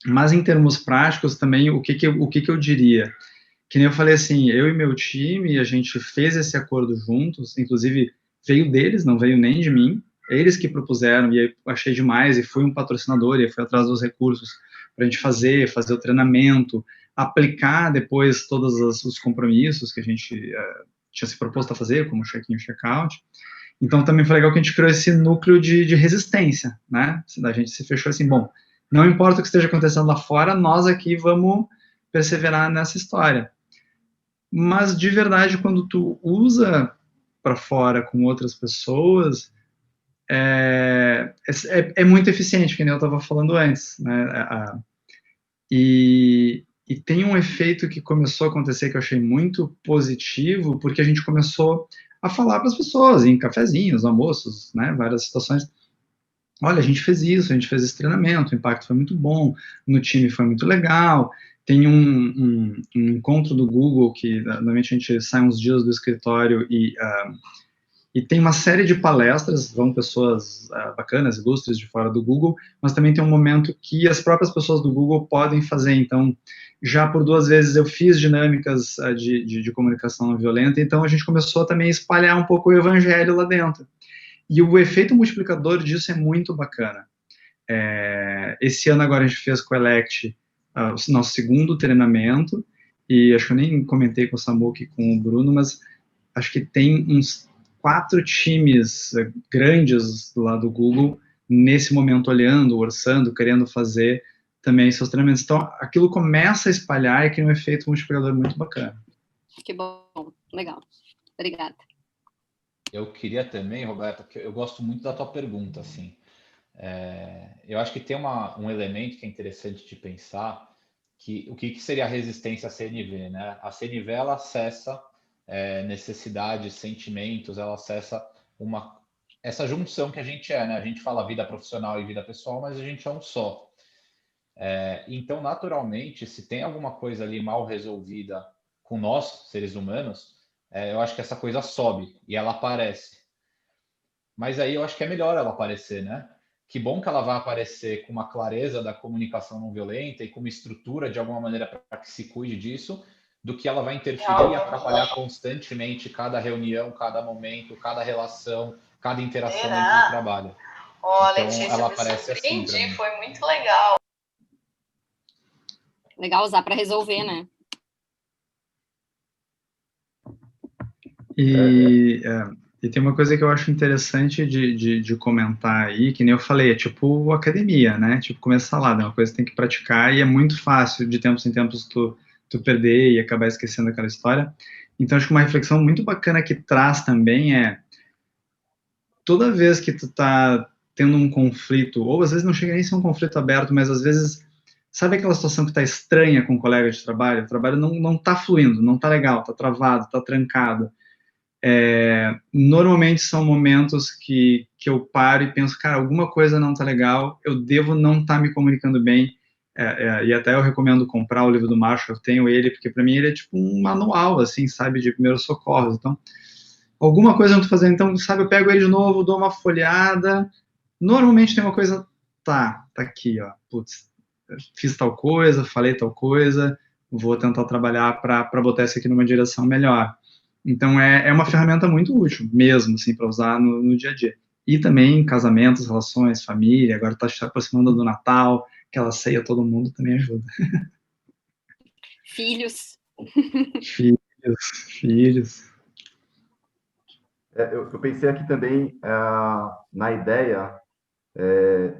Mas em termos práticos também, o que eu diria? Que nem eu falei assim, eu e meu time, a gente fez esse acordo juntos, inclusive veio deles, não veio nem de mim, eles que propuseram, e aí achei demais, e fui um patrocinador, e fui atrás dos recursos para a gente fazer o treinamento, aplicar depois todos os compromissos que a gente tinha se proposto a fazer, como check-in e check-out. Então, também foi legal que a gente criou esse núcleo de resistência, né? A gente se fechou assim, bom, não importa o que esteja acontecendo lá fora, nós aqui vamos perseverar nessa história. Mas, de verdade, quando tu usa para fora com outras pessoas, é muito eficiente, que nem eu estava falando antes, né? E tem um efeito que começou a acontecer que eu achei muito positivo, porque a gente começou a falar para as pessoas em cafezinhos, almoços, né, várias situações. Olha, a gente fez isso, a gente fez esse treinamento, o impacto foi muito bom, no time foi muito legal. Tem um encontro do Google que normalmente a gente sai uns dias do escritório e tem uma série de palestras, vão pessoas bacanas, ilustres de fora do Google, mas também tem um momento que as próprias pessoas do Google podem fazer. Então, já por 2 vezes eu fiz dinâmicas de comunicação não violenta, então a gente começou também a espalhar um pouco o evangelho lá dentro. E o efeito multiplicador disso é muito bacana. Esse ano agora a gente fez com o Elect o nosso segundo treinamento, e acho que eu nem comentei com o Samuque e com o Bruno, mas acho que tem uns 4 times grandes lá do Google nesse momento olhando, orçando, querendo fazer também seus treinamentos. Então, aquilo começa a espalhar e cria um efeito multiplicador muito bacana. Que bom, legal. Obrigada. Eu queria também, Roberta, que eu gosto muito da tua pergunta, assim. Eu acho que tem um elemento que é interessante de pensar, que o que seria a resistência à CNV, né? A CNV, ela acessa necessidades, sentimentos, ela acessa essa junção que a gente né? A gente fala vida profissional e vida pessoal, mas a gente é um só. Então, naturalmente, se tem alguma coisa ali mal resolvida com nós, seres humanos, eu acho que essa coisa sobe e ela aparece. Mas aí eu acho que é melhor ela aparecer, né? que bom que ela vai aparecer com uma clareza da comunicação não violenta e com uma estrutura de alguma maneira para que se cuide disso, do que ela vai interferir e atrapalhar constantemente cada reunião, cada momento, cada relação, cada interação dentro do trabalho. Olha, Então, Letícia, ela eu me aparece assim para mim. foi muito legal. Legal usar para resolver, né? E tem uma coisa que eu acho interessante de comentar aí, que nem eu falei, é tipo academia, né? Tipo comer salada, é uma coisa que tem que praticar e é muito fácil de tempos em tempos tu perder e acabar esquecendo aquela história. Então acho que uma reflexão muito bacana que traz também é toda vez que tu tá tendo um conflito, ou às vezes não chega nem a ser um conflito aberto, mas às vezes, sabe aquela situação que tá estranha com um colega de trabalho? O trabalho não tá fluindo, não tá legal, tá travado, tá trancado. Normalmente são momentos que eu paro e penso, cara, alguma coisa não tá legal, eu devo não estar me comunicando bem, e até eu recomendo comprar o livro do Marshall, eu tenho ele, porque para mim ele é tipo um manual, assim, sabe, de primeiros socorros, então, alguma coisa eu não tô fazendo, então, sabe, eu pego ele de novo, dou uma folhada, normalmente tem uma coisa, tá aqui, ó, putz, fiz tal coisa, falei tal coisa, vou tentar trabalhar para botar isso aqui numa direção melhor. Então, é uma ferramenta muito útil, mesmo, assim, para usar no dia a dia. E também casamentos, relações, família, agora está se aproximando do Natal, aquela ceia, todo mundo também ajuda. Filhos. Filhos. Eu pensei aqui também na ideia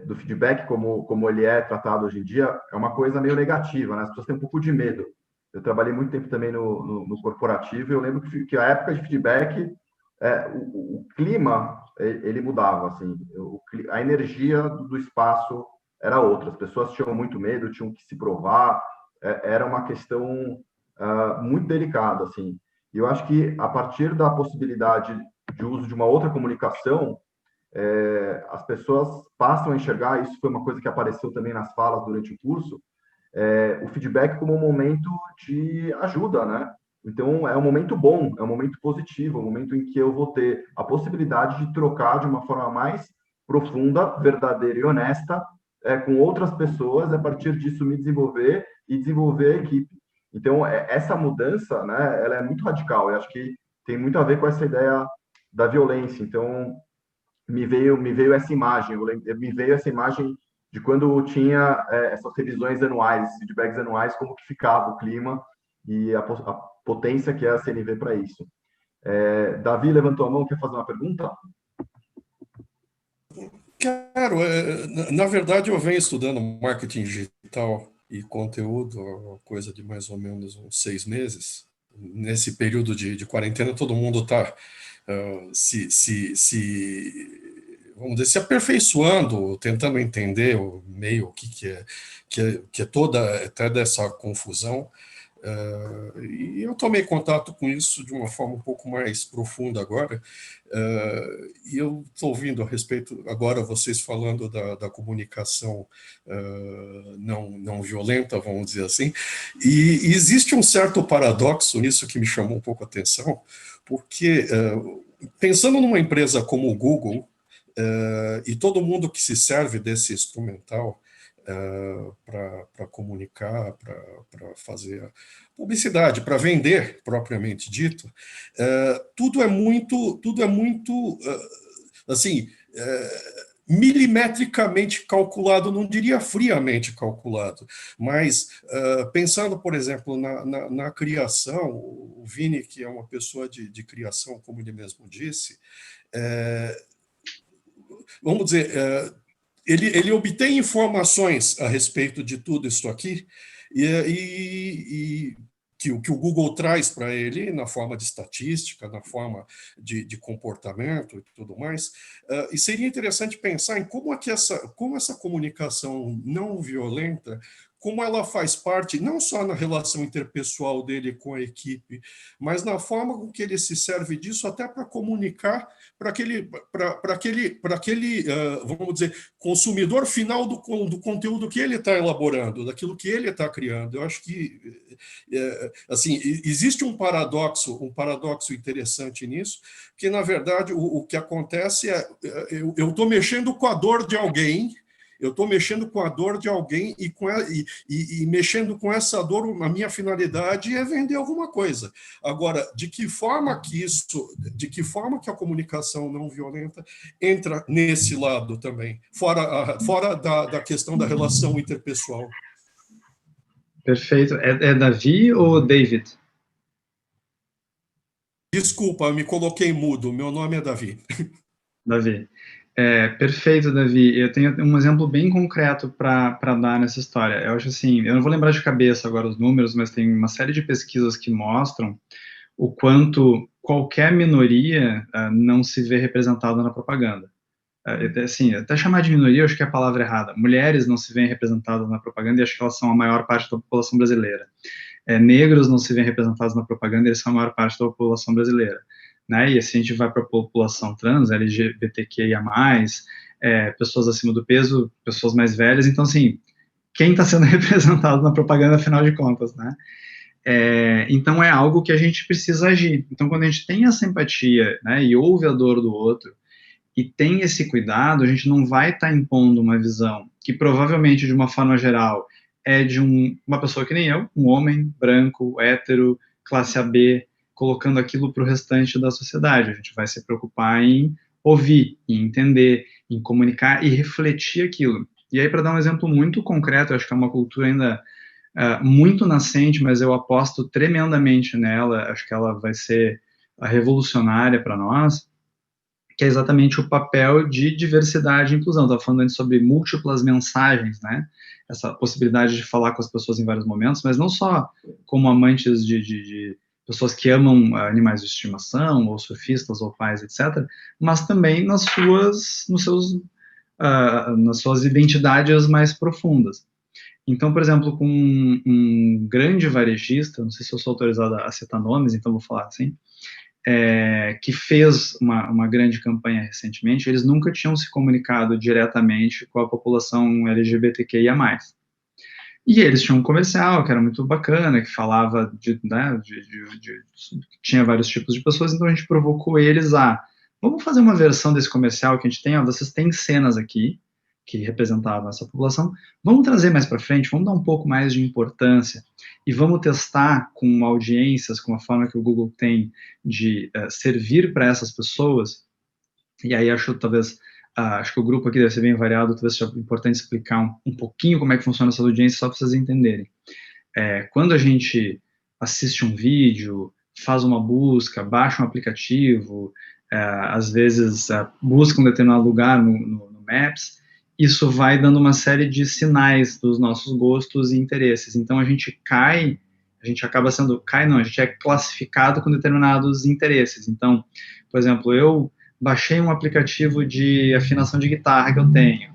do feedback, como ele é tratado hoje em dia, é uma coisa meio negativa, né? As pessoas têm um pouco de medo. Eu trabalhei muito tempo também no corporativo e eu lembro que a época de feedback, o clima, ele mudava, assim, a energia do espaço era outra, as pessoas tinham muito medo, tinham que se provar, era uma questão muito delicada, assim. E eu acho que a partir da possibilidade de uso de uma outra comunicação, as pessoas passam a enxergar, isso foi uma coisa que apareceu também nas falas durante o curso, o feedback como um momento de ajuda, né? Então, é um momento bom, é um momento positivo, é um momento em que eu vou ter a possibilidade de trocar de uma forma mais profunda, verdadeira e honesta com outras pessoas, a partir disso me desenvolver e desenvolver a equipe. Então, essa mudança, né, ela é muito radical, eu acho que tem muito a ver com essa ideia da violência. Então, me veio essa imagem, me veio essa imagem de quando tinha essas revisões anuais, feedbacks anuais, como que ficava o clima e a potência que é a CNV para isso. Davi levantou a mão, quer fazer uma pergunta? Quero. Na verdade, eu venho estudando marketing digital e conteúdo, coisa de mais ou menos uns 6 meses. Nesse período de quarentena, todo mundo está vamos dizer, se aperfeiçoando, tentando entender o meio, o que é toda até dessa confusão. E eu tomei contato com isso de uma forma um pouco mais profunda agora, e eu estou ouvindo a respeito, agora vocês falando da comunicação não violenta, vamos dizer assim, e existe um certo paradoxo nisso que me chamou um pouco a atenção, porque pensando numa empresa como o Google, e todo mundo que se serve desse instrumental para comunicar, para fazer publicidade, para vender, propriamente dito, tudo é muito assim, milimetricamente calculado, não diria friamente calculado, mas pensando, por exemplo, na criação, o Vini, que é uma pessoa de criação, como ele mesmo disse, vamos dizer, ele obtém informações a respeito de tudo isso aqui e que o Google traz para ele na forma de estatística, na forma de comportamento e tudo mais. E seria interessante pensar em como essa comunicação não violenta como ela faz parte, não só na relação interpessoal dele com a equipe, mas na forma com que ele se serve disso até para comunicar para aquele vamos dizer, consumidor final do conteúdo que ele está elaborando, daquilo que ele está criando. Eu acho que assim, existe um paradoxo interessante nisso, que, na verdade, o que acontece é eu estou mexendo com a dor de alguém, e mexendo com essa dor, a minha finalidade é vender alguma coisa. Agora, de que forma que a comunicação não violenta entra nesse lado também, fora da questão da relação interpessoal? Perfeito. É Davi ou David? Desculpa, eu me coloquei mudo. Meu nome é Davi. Davi. Perfeito, Davi. Eu tenho um exemplo bem concreto para dar nessa história. Eu acho assim, eu não vou lembrar de cabeça agora os números, mas tem uma série de pesquisas que mostram o quanto qualquer minoria não se vê representada na propaganda. Assim, até chamar de minoria, eu acho que é a palavra errada. Mulheres não se veem representadas na propaganda e acho que elas são a maior parte da população brasileira. Negros não se veem representados na propaganda e eles são a maior parte da população brasileira. Né? E assim a gente vai para a população trans, LGBTQIA+, pessoas acima do peso, pessoas mais velhas, então assim, quem está sendo representado na propaganda, afinal de contas, né? Então é algo que a gente precisa agir. Então quando a gente tem essa empatia, né, e ouve a dor do outro, e tem esse cuidado, a gente não vai estar impondo uma visão que provavelmente, de uma forma geral, é de uma pessoa que nem eu, um homem branco, hétero, classe AB, colocando aquilo para o restante da sociedade. A gente vai se preocupar em ouvir, em entender, em comunicar e refletir aquilo. E aí, para dar um exemplo muito concreto, eu acho que é uma cultura ainda muito nascente, mas eu aposto tremendamente nela, acho que ela vai ser revolucionária para nós, que é exatamente o papel de diversidade e inclusão. Estava falando antes sobre múltiplas mensagens, né? Essa possibilidade de falar com as pessoas em vários momentos, mas não só como amantes de pessoas que amam animais de estimação, ou surfistas, ou pais, etc., mas também nas suas identidades mais profundas. Então, por exemplo, com um grande varejista, não sei se eu sou autorizado a citar nomes, então vou falar assim, que fez uma grande campanha recentemente, eles nunca tinham se comunicado diretamente com a população LGBTQIA+. E eles tinham um comercial que era muito bacana, que falava tinha vários tipos de pessoas, então a gente provocou eles vamos fazer uma versão desse comercial que a gente tem, vocês têm cenas aqui, que representavam essa população, vamos trazer mais para frente, vamos dar um pouco mais de importância e vamos testar com audiências, com a forma que o Google tem de servir para essas pessoas. E aí acho que o grupo aqui deve ser bem variado, talvez seja importante explicar um pouquinho como é que funciona essa audiência, só para vocês entenderem. Quando a gente assiste um vídeo, faz uma busca, baixa um aplicativo, às vezes busca um determinado lugar no Maps, isso vai dando uma série de sinais dos nossos gostos e interesses. Então a gente é classificado com determinados interesses. Então, por exemplo, eu baixei um aplicativo de afinação de guitarra que eu tenho,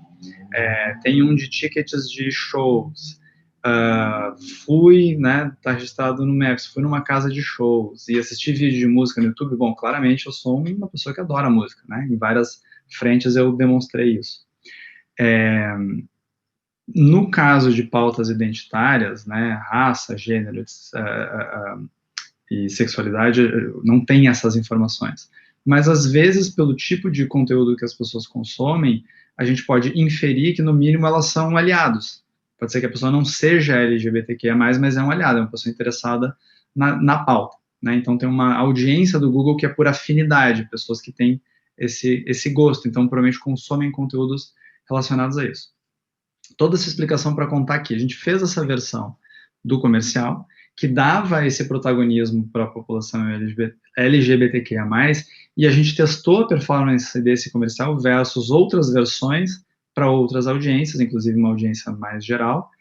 tem um de tickets de shows, fui, né, tá registrado no Maps, fui numa casa de shows e assisti vídeo de música no YouTube. Bom, claramente eu sou uma pessoa que adora música, né, em várias frentes eu demonstrei isso. No caso de pautas identitárias, né, raça, gênero e sexualidade, não tem essas informações. Mas, às vezes, pelo tipo de conteúdo que as pessoas consomem, a gente pode inferir que, no mínimo, elas são aliados. Pode ser que a pessoa não seja LGBTQIA+, mas é um aliado, é uma pessoa interessada na pauta. Né? Então, tem uma audiência do Google que é por afinidade, pessoas que têm esse gosto. Então, provavelmente consomem conteúdos relacionados a isso. Toda essa explicação para contar aqui. A gente fez essa versão do comercial, que dava esse protagonismo para a população LGBTQIA+, e a gente testou a performance desse comercial versus outras versões para outras audiências, inclusive uma audiência mais geral,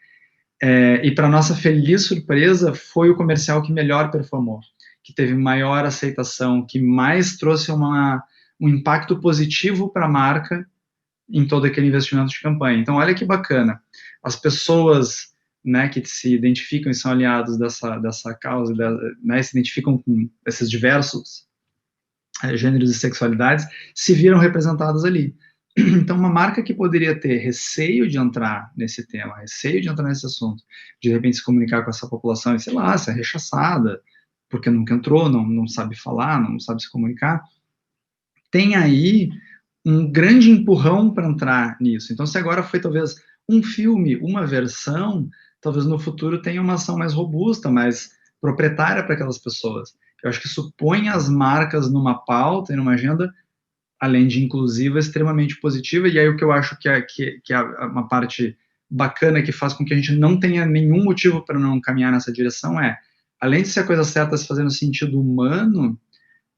e para nossa feliz surpresa, foi o comercial que melhor performou, que teve maior aceitação, que mais trouxe um impacto positivo para a marca em todo aquele investimento de campanha. Então, olha que bacana, as pessoas né, que se identificam e são aliados dessa causa, né, se identificam com esses diversos gêneros e sexualidades, se viram representados ali. Então, uma marca que poderia ter receio de entrar nesse tema, receio de entrar nesse assunto, de repente se comunicar com essa população e, sei lá, ser rechaçada, porque nunca entrou, não sabe falar, não sabe se comunicar, tem aí um grande empurrão para entrar nisso. Então, se agora foi talvez um filme, uma versão, talvez no futuro tenha uma ação mais robusta, mais proprietária para aquelas pessoas. Eu acho que isso põe as marcas numa pauta e numa agenda, além de inclusiva, extremamente positiva. E aí o que eu acho que é uma parte bacana que faz com que a gente não tenha nenhum motivo para não caminhar nessa direção é, além de ser a coisa certa se fazer no sentido humano,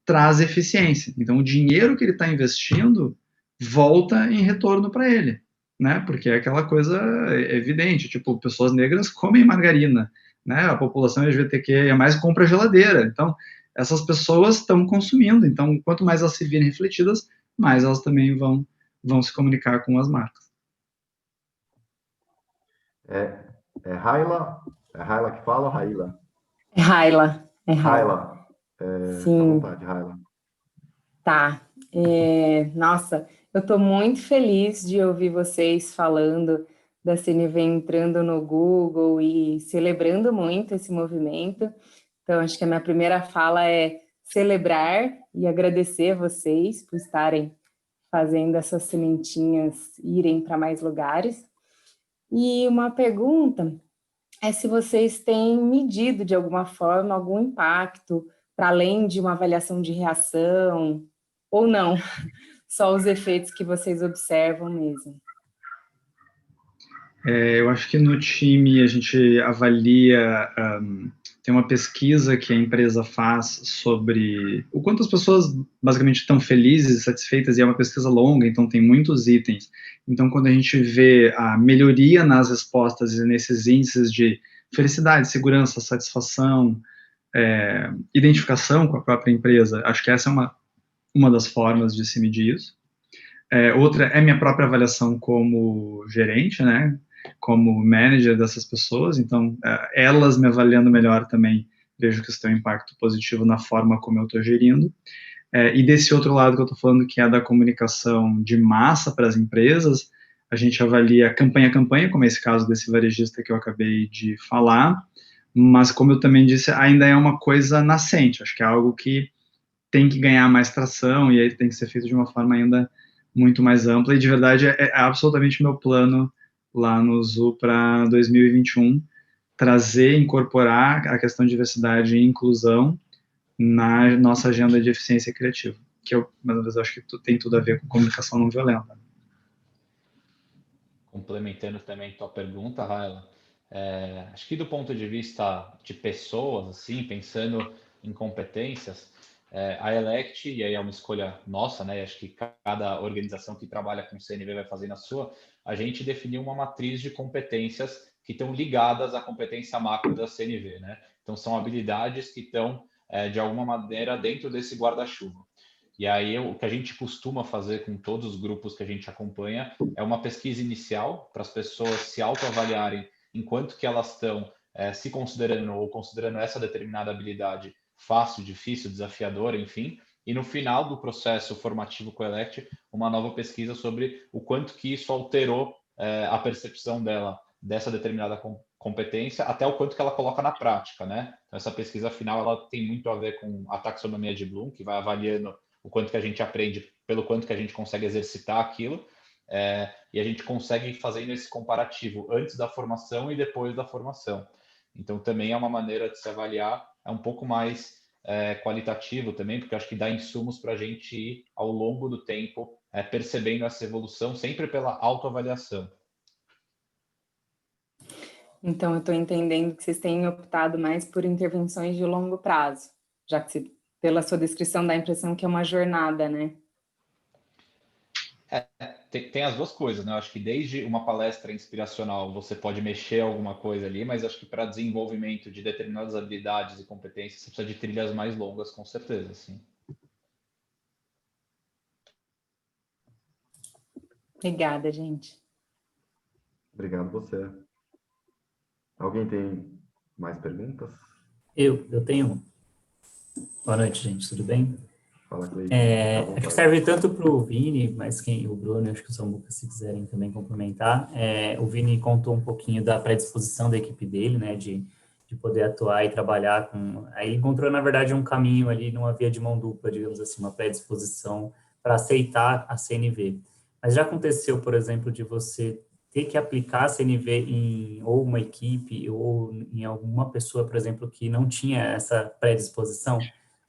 traz eficiência. Então, o dinheiro que ele está investindo volta em retorno para ele, né? Porque é aquela coisa evidente, tipo, pessoas negras comem margarina, né? A população LGBTQIA+, compra geladeira. Então, essas pessoas estão consumindo. Então, quanto mais elas se virem refletidas, mais elas também vão se comunicar com as marcas. É Raila? É Raila que fala ou Raila? É Raila, é Raila. Raila, à Sim, vontade, Raila. tá. Nossa, eu estou muito feliz de ouvir vocês falando da CNV entrando no Google e celebrando muito esse movimento. Então, acho que a minha primeira fala é celebrar e agradecer a vocês por estarem fazendo essas sementinhas irem para mais lugares. E uma pergunta é se vocês têm medido de alguma forma algum impacto, para além de uma avaliação de reação, ou não, só os efeitos que vocês observam mesmo. Eu acho que no time a gente avalia, tem uma pesquisa que a empresa faz sobre o quanto as pessoas basicamente estão felizes e satisfeitas, e é uma pesquisa longa, então tem muitos itens. Então, quando a gente vê a melhoria nas respostas e nesses índices de felicidade, segurança, satisfação, identificação com a própria empresa, acho que essa é uma das formas de se medir isso. Outra é minha própria avaliação como gerente, né? Como manager dessas pessoas, então elas me avaliando melhor também, vejo que isso tem um impacto positivo na forma como eu estou gerindo. E desse outro lado que eu estou falando, que é da comunicação de massa para as empresas, a gente avalia campanha a campanha, como é esse caso desse varejista que eu acabei de falar, mas como eu também disse, ainda é uma coisa nascente, acho que é algo que tem que ganhar mais tração e aí tem que ser feito de uma forma ainda muito mais ampla, e de verdade é absolutamente meu plano lá no ZU para 2021, trazer, incorporar a questão de diversidade e inclusão na nossa agenda de eficiência criativa, que eu, mais uma vez, acho que tem tudo a ver com comunicação não violenta. Complementando também tua pergunta, Raila, acho que do ponto de vista de pessoas, assim, pensando em competências, a Elect, e aí é uma escolha nossa, né? Acho que cada organização que trabalha com CNV vai fazer na sua, a gente definiu uma matriz de competências que estão ligadas à competência macro da CNV, né? Então, são habilidades que estão, de alguma maneira, dentro desse guarda-chuva. E aí, o que a gente costuma fazer com todos os grupos que a gente acompanha é uma pesquisa inicial para as pessoas se autoavaliarem enquanto que elas estão se considerando ou considerando essa determinada habilidade fácil, difícil, desafiadora, enfim. E no final do processo formativo com o Elect, uma nova pesquisa sobre o quanto que isso alterou a percepção dela dessa determinada competência, até o quanto que ela coloca na prática, né? Então, essa pesquisa final ela tem muito a ver com a taxonomia de Bloom, que vai avaliando o quanto que a gente aprende pelo quanto que a gente consegue exercitar aquilo, e a gente consegue fazer esse comparativo antes da formação e depois da formação. Então, também é uma maneira de se avaliar, é um pouco mais qualitativo também, porque acho que dá insumos para a gente ir ao longo do tempo percebendo essa evolução, sempre pela autoavaliação. Então, eu estou entendendo que vocês têm optado mais por intervenções de longo prazo, já que pela sua descrição dá a impressão que é uma jornada, né? Tem as duas coisas, né? Eu acho que desde uma palestra inspiracional você pode mexer alguma coisa ali, mas acho que para desenvolvimento de determinadas habilidades e competências você precisa de trilhas mais longas, com certeza, sim. Obrigada, gente. Obrigado você. Alguém tem mais perguntas? Eu tenho. Boa noite, gente, tudo bem? Fala, Cleiton. Acho que serve tanto para o Vini, mas o Bruno, acho que o Samuca, se quiserem também complementar. O Vini contou um pouquinho da predisposição da equipe dele, né, de poder atuar e trabalhar com... Aí ele encontrou, na verdade, um caminho ali, numa via de mão dupla, digamos assim, uma predisposição para aceitar a CNV. Mas já aconteceu, por exemplo, de você ter que aplicar a CNV em ou uma equipe ou em alguma pessoa, por exemplo, que não tinha essa predisposição?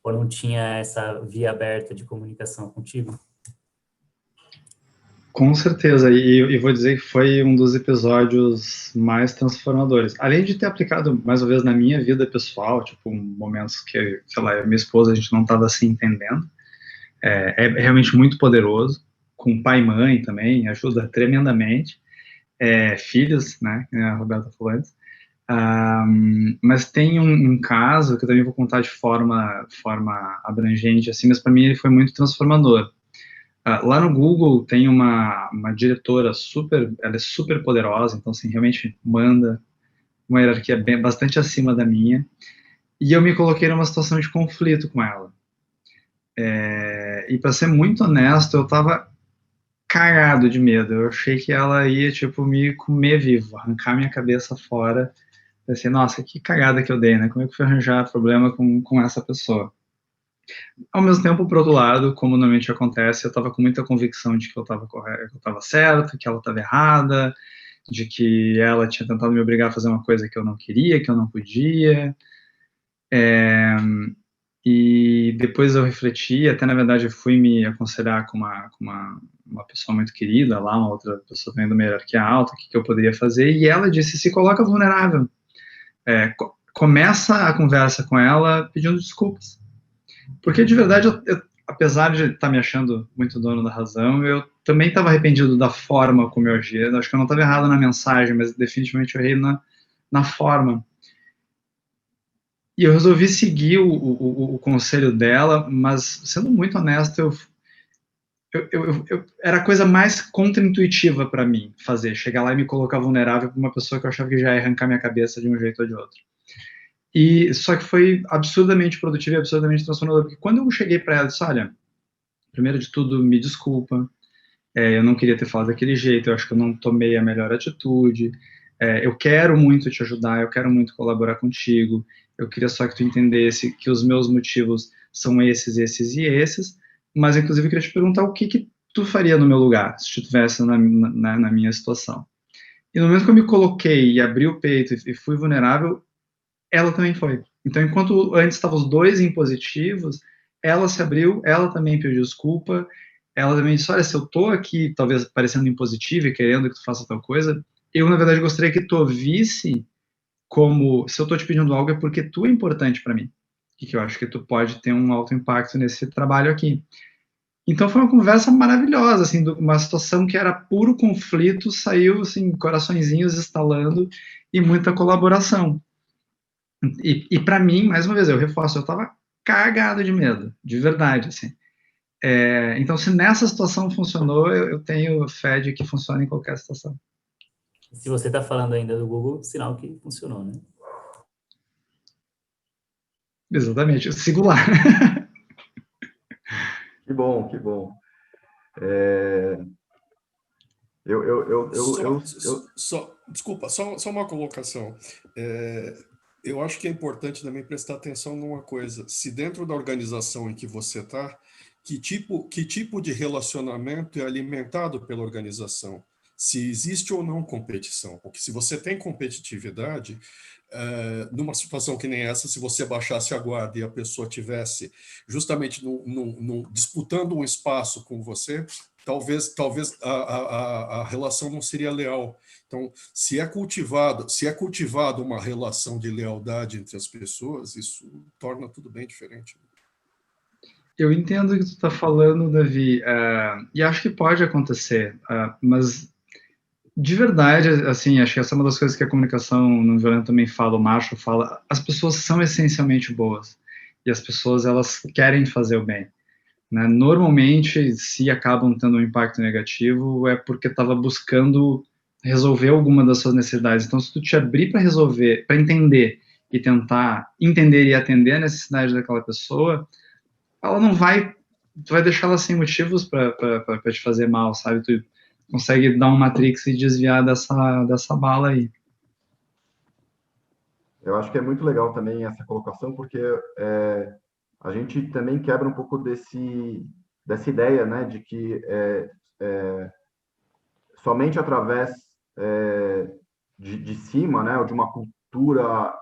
Ou não tinha essa via aberta de comunicação contigo? Com certeza, e vou dizer que foi um dos episódios mais transformadores. Além de ter aplicado, mais uma vez, na minha vida pessoal, tipo, momentos que, sei lá, eu e minha esposa, a gente não estava se entendendo, é realmente muito poderoso, com pai e mãe também, ajuda tremendamente, filhos, né, que a Roberta falou antes. Mas tem um caso que eu também vou contar de forma abrangente, assim, mas para mim ele foi muito transformador. Lá no Google tem uma diretora ela é super poderosa, então assim, realmente manda uma hierarquia bastante acima da minha, e eu me coloquei numa situação de conflito com ela. E para ser muito honesto, eu tava cagado de medo, eu achei que ela ia, tipo, me comer vivo, arrancar minha cabeça fora. Pensei, nossa, que cagada que eu dei, né? Como é que eu fui arranjar problema com essa pessoa? Ao mesmo tempo, por outro lado, como normalmente acontece, eu estava com muita convicção de que eu estava correto, que eu estava certo, que ela estava errada, de que ela tinha tentado me obrigar a fazer uma coisa que eu não queria, que eu não podia. E depois eu refleti, até na verdade eu fui me aconselhar com uma pessoa muito querida lá, uma outra pessoa também de uma hierarquia alta, o que eu poderia fazer, e ela disse, se coloca vulnerável. Começa a conversa com ela pedindo desculpas. Porque, de verdade, apesar de estar me achando muito dono da razão, eu também estava arrependido da forma como eu agia. Acho que eu não estava errado na mensagem, mas definitivamente eu errei na forma. E eu resolvi seguir o conselho dela, mas, sendo muito honesto, era a coisa mais contra-intuitiva para mim fazer, chegar lá e me colocar vulnerável para uma pessoa que eu achava que já ia arrancar minha cabeça de um jeito ou de outro. E só que foi absurdamente produtivo e absurdamente transformador, porque quando eu cheguei para ela e disse, olha, primeiro de tudo, me desculpa, eu não queria ter falado daquele jeito, eu acho que eu não tomei a melhor atitude, eu quero muito te ajudar, eu quero muito colaborar contigo, eu queria só que tu entendesse que os meus motivos são esses, esses e esses, mas inclusive eu queria te perguntar o que tu faria no meu lugar, se tu estivesse na minha situação. E no momento que eu me coloquei e abri o peito e fui vulnerável, ela também foi. Então, enquanto antes estavam os dois impositivos, ela se abriu, ela também pediu desculpa, ela também disse, olha, se eu tô aqui, talvez, parecendo impositivo e querendo que tu faça tal coisa, eu, na verdade, gostaria que tu ouvisse como, se eu tô te pedindo algo, é porque tu é importante para mim, e que eu acho que tu pode ter um alto impacto nesse trabalho aqui. Então, foi uma conversa maravilhosa, assim, uma situação que era puro conflito, saiu, assim, coraçõezinhos estalando e muita colaboração. E para mim, mais uma vez, eu reforço, eu estava cagado de medo, de verdade, assim. Então, se nessa situação funcionou, eu tenho fé de que funciona em qualquer situação. Se você está falando ainda do Google, sinal que funcionou, né? Exatamente, eu sigo lá. Que bom, que bom. Desculpa, só uma colocação. Eu acho que é importante também prestar atenção numa coisa. Se dentro da organização em que você está, que tipo de relacionamento é alimentado pela organização? Se existe ou não competição. Porque se você tem competitividade, numa situação que nem essa, se você baixasse a guarda e a pessoa tivesse justamente disputando um espaço com você, talvez a relação não seria leal. Então, se é cultivado uma relação de lealdade entre as pessoas, isso torna tudo bem diferente. Eu entendo o que tu está falando, Davi, e acho que pode acontecer, mas de verdade, assim, acho que essa é uma das coisas que a comunicação não violenta também fala, o Marshall fala, as pessoas são essencialmente boas, e as pessoas, elas querem fazer o bem. Né? Normalmente, se acabam tendo um impacto negativo, é porque estava buscando resolver alguma das suas necessidades. Então, se tu te abrir para resolver, para entender e tentar entender e atender a necessidade daquela pessoa, ela não vai, tu vai deixar ela sem motivos para te fazer mal, sabe? Tu consegue dar um matrix e desviar dessa bala aí. Eu acho que é muito legal também essa colocação, porque a gente também quebra um pouco dessa ideia, né, de que somente através de cima, né, ou de uma cultura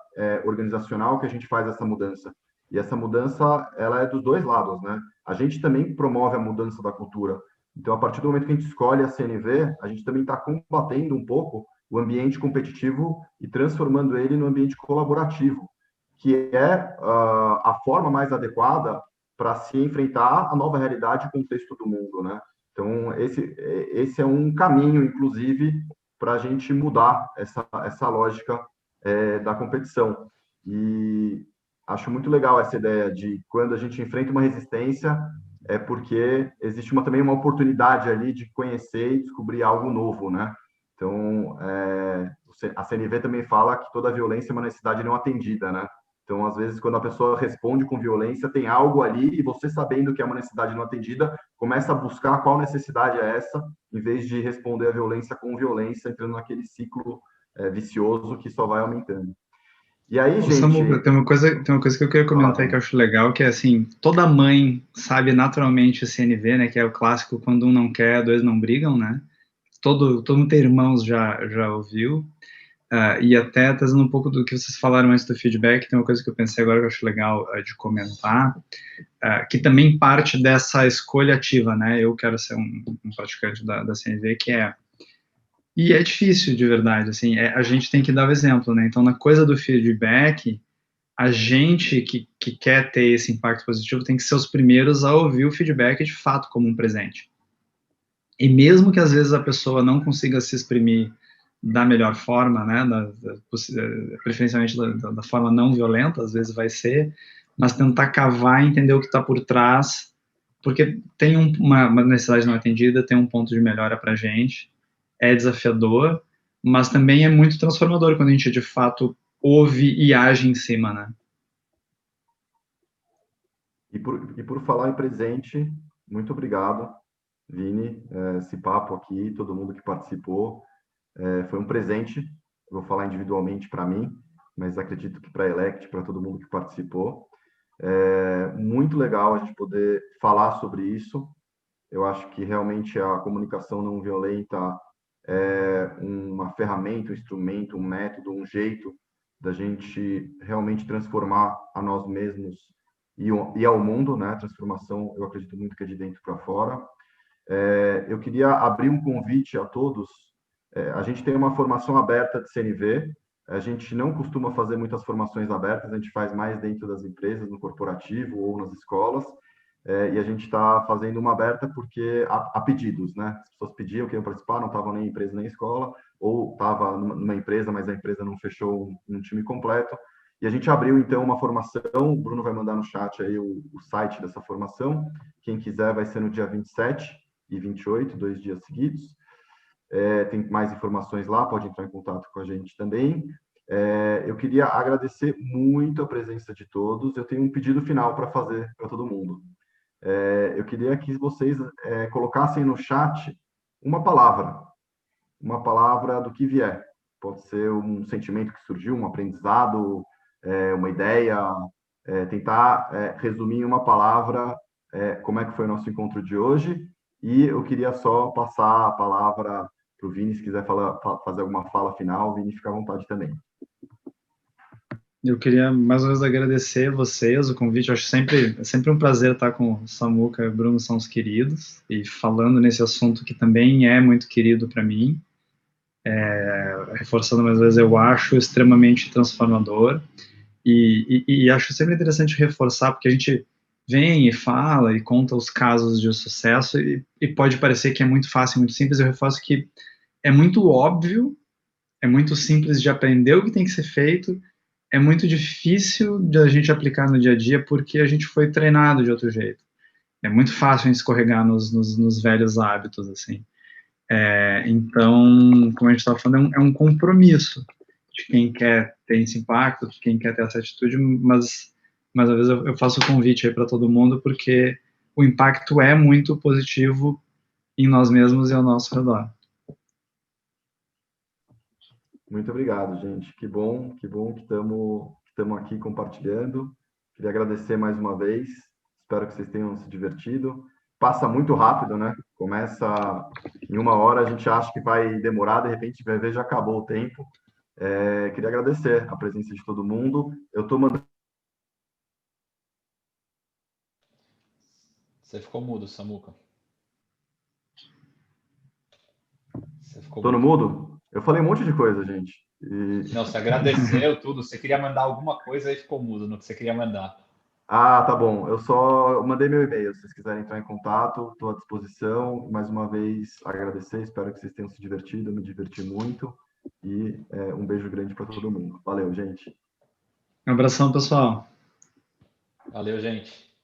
organizacional que a gente faz essa mudança. E essa mudança, ela é dos dois lados, né? A gente também promove a mudança da cultura. Então, a partir do momento que a gente escolhe a CNV, a gente também está combatendo um pouco o ambiente competitivo e transformando ele no ambiente colaborativo, que é a forma mais adequada para se enfrentar a nova realidade e contexto do mundo, né? Então, esse é um caminho, inclusive, para a gente mudar essa lógica da competição. E acho muito legal essa ideia de quando a gente enfrenta uma resistência, é porque existe também uma oportunidade ali de conhecer e descobrir algo novo, né? Então, a CNV também fala que toda violência é uma necessidade não atendida, né? Então, às vezes, quando a pessoa responde com violência, tem algo ali e você, sabendo que é uma necessidade não atendida, começa a buscar qual necessidade é essa, em vez de responder a violência com violência, entrando naquele ciclo vicioso que só vai aumentando. E aí, gente... Samuca, tem uma coisa que eu queria comentar aí que eu acho legal, que é assim, toda mãe sabe naturalmente o CNV, né, que é o clássico, quando um não quer, dois não brigam, né? Todo mundo tem irmãos já ouviu. E até trazendo um pouco do que vocês falaram antes do feedback, tem uma coisa que eu pensei agora que eu acho legal de comentar, que também parte dessa escolha ativa, né? Eu quero ser um praticante da CNV, e é difícil de verdade, assim, a gente tem que dar o exemplo, né? Então, na coisa do feedback, a gente que quer ter esse impacto positivo tem que ser os primeiros a ouvir o feedback de fato como um presente. E mesmo que às vezes a pessoa não consiga se exprimir da melhor forma, né, preferencialmente da forma não violenta, às vezes vai ser, mas tentar cavar e entender o que está por trás, porque tem uma necessidade não atendida, tem um ponto de melhora para a gente, é desafiador, mas também é muito transformador quando a gente de fato ouve e age em cima, né? E por falar em presente, muito obrigado, Vini, esse papo aqui, todo mundo que participou, foi um presente, vou falar individualmente para mim, mas acredito que para a Elect, para todo mundo que participou. Muito legal a gente poder falar sobre isso. Eu acho que realmente a comunicação não violenta é uma ferramenta, um instrumento, um método, um jeito da gente realmente transformar a nós mesmos e ao mundo, né? Transformação, eu acredito muito que é de dentro para fora. Eu queria abrir um convite a todos. A gente tem uma formação aberta de CNV. A gente não costuma fazer muitas formações abertas, a gente faz mais dentro das empresas, no corporativo ou nas escolas. E a gente está fazendo uma aberta porque há pedidos, né? As pessoas pediam, queriam participar, não estavam nem em empresa nem em escola, ou estava numa empresa, mas a empresa não fechou um time completo. E a gente abriu, então, uma formação, o Bruno vai mandar no chat aí o site dessa formação. Quem quiser vai ser no dia 27 e 28, 2 dias seguidos. Tem mais informações lá, pode entrar em contato com a gente também. Eu queria agradecer muito a presença de todos. Eu tenho um pedido final para fazer para todo mundo. Eu queria que vocês colocassem no chat uma palavra do que vier. Pode ser um sentimento que surgiu, um aprendizado, uma ideia, tentar resumir em uma palavra como é que foi o nosso encontro de hoje. E eu queria só passar a palavra para o Vini, se quiser fazer alguma fala final, Vini, fica à vontade também. Eu queria mais uma vez agradecer a vocês o convite. Eu acho sempre um prazer estar com o Samuca e o Bruno, são os queridos, e falando nesse assunto que também é muito querido para mim. Reforçando mais vezes, eu acho extremamente transformador, e acho sempre interessante reforçar, porque a gente vem e fala e conta os casos de sucesso, e pode parecer que é muito fácil, muito simples. Eu reforço que é muito óbvio, é muito simples de aprender o que tem que ser feito, é muito difícil de a gente aplicar no dia a dia porque a gente foi treinado de outro jeito. É muito fácil a gente escorregar nos velhos hábitos, assim. Então, como a gente estava falando, é um compromisso de quem quer ter esse impacto, de quem quer ter essa atitude, mas às vezes eu faço o convite aí para todo mundo, porque o impacto é muito positivo em nós mesmos e ao nosso redor. Muito obrigado, gente. Que bom que estamos aqui compartilhando. Queria agradecer mais uma vez. Espero que vocês tenham se divertido. Passa muito rápido, né? Começa em 1 hora, a gente acha que vai demorar, de repente vai ver, já acabou o tempo. Queria agradecer a presença de todo mundo. Eu estou mandando. Você ficou mudo, Samuca. Você ficou Tô no mudo. mudo? Eu falei um monte de coisa, gente. E... Não, você agradeceu tudo. Você queria mandar alguma coisa e ficou mudo no que você queria mandar. Ah, tá bom. Eu só mandei meu e-mail. Se vocês quiserem entrar em contato, estou à disposição. Mais uma vez, agradecer. Espero que vocês tenham se divertido. Eu me diverti muito. E um beijo grande para todo mundo. Valeu, gente. Um abração, pessoal. Valeu, gente.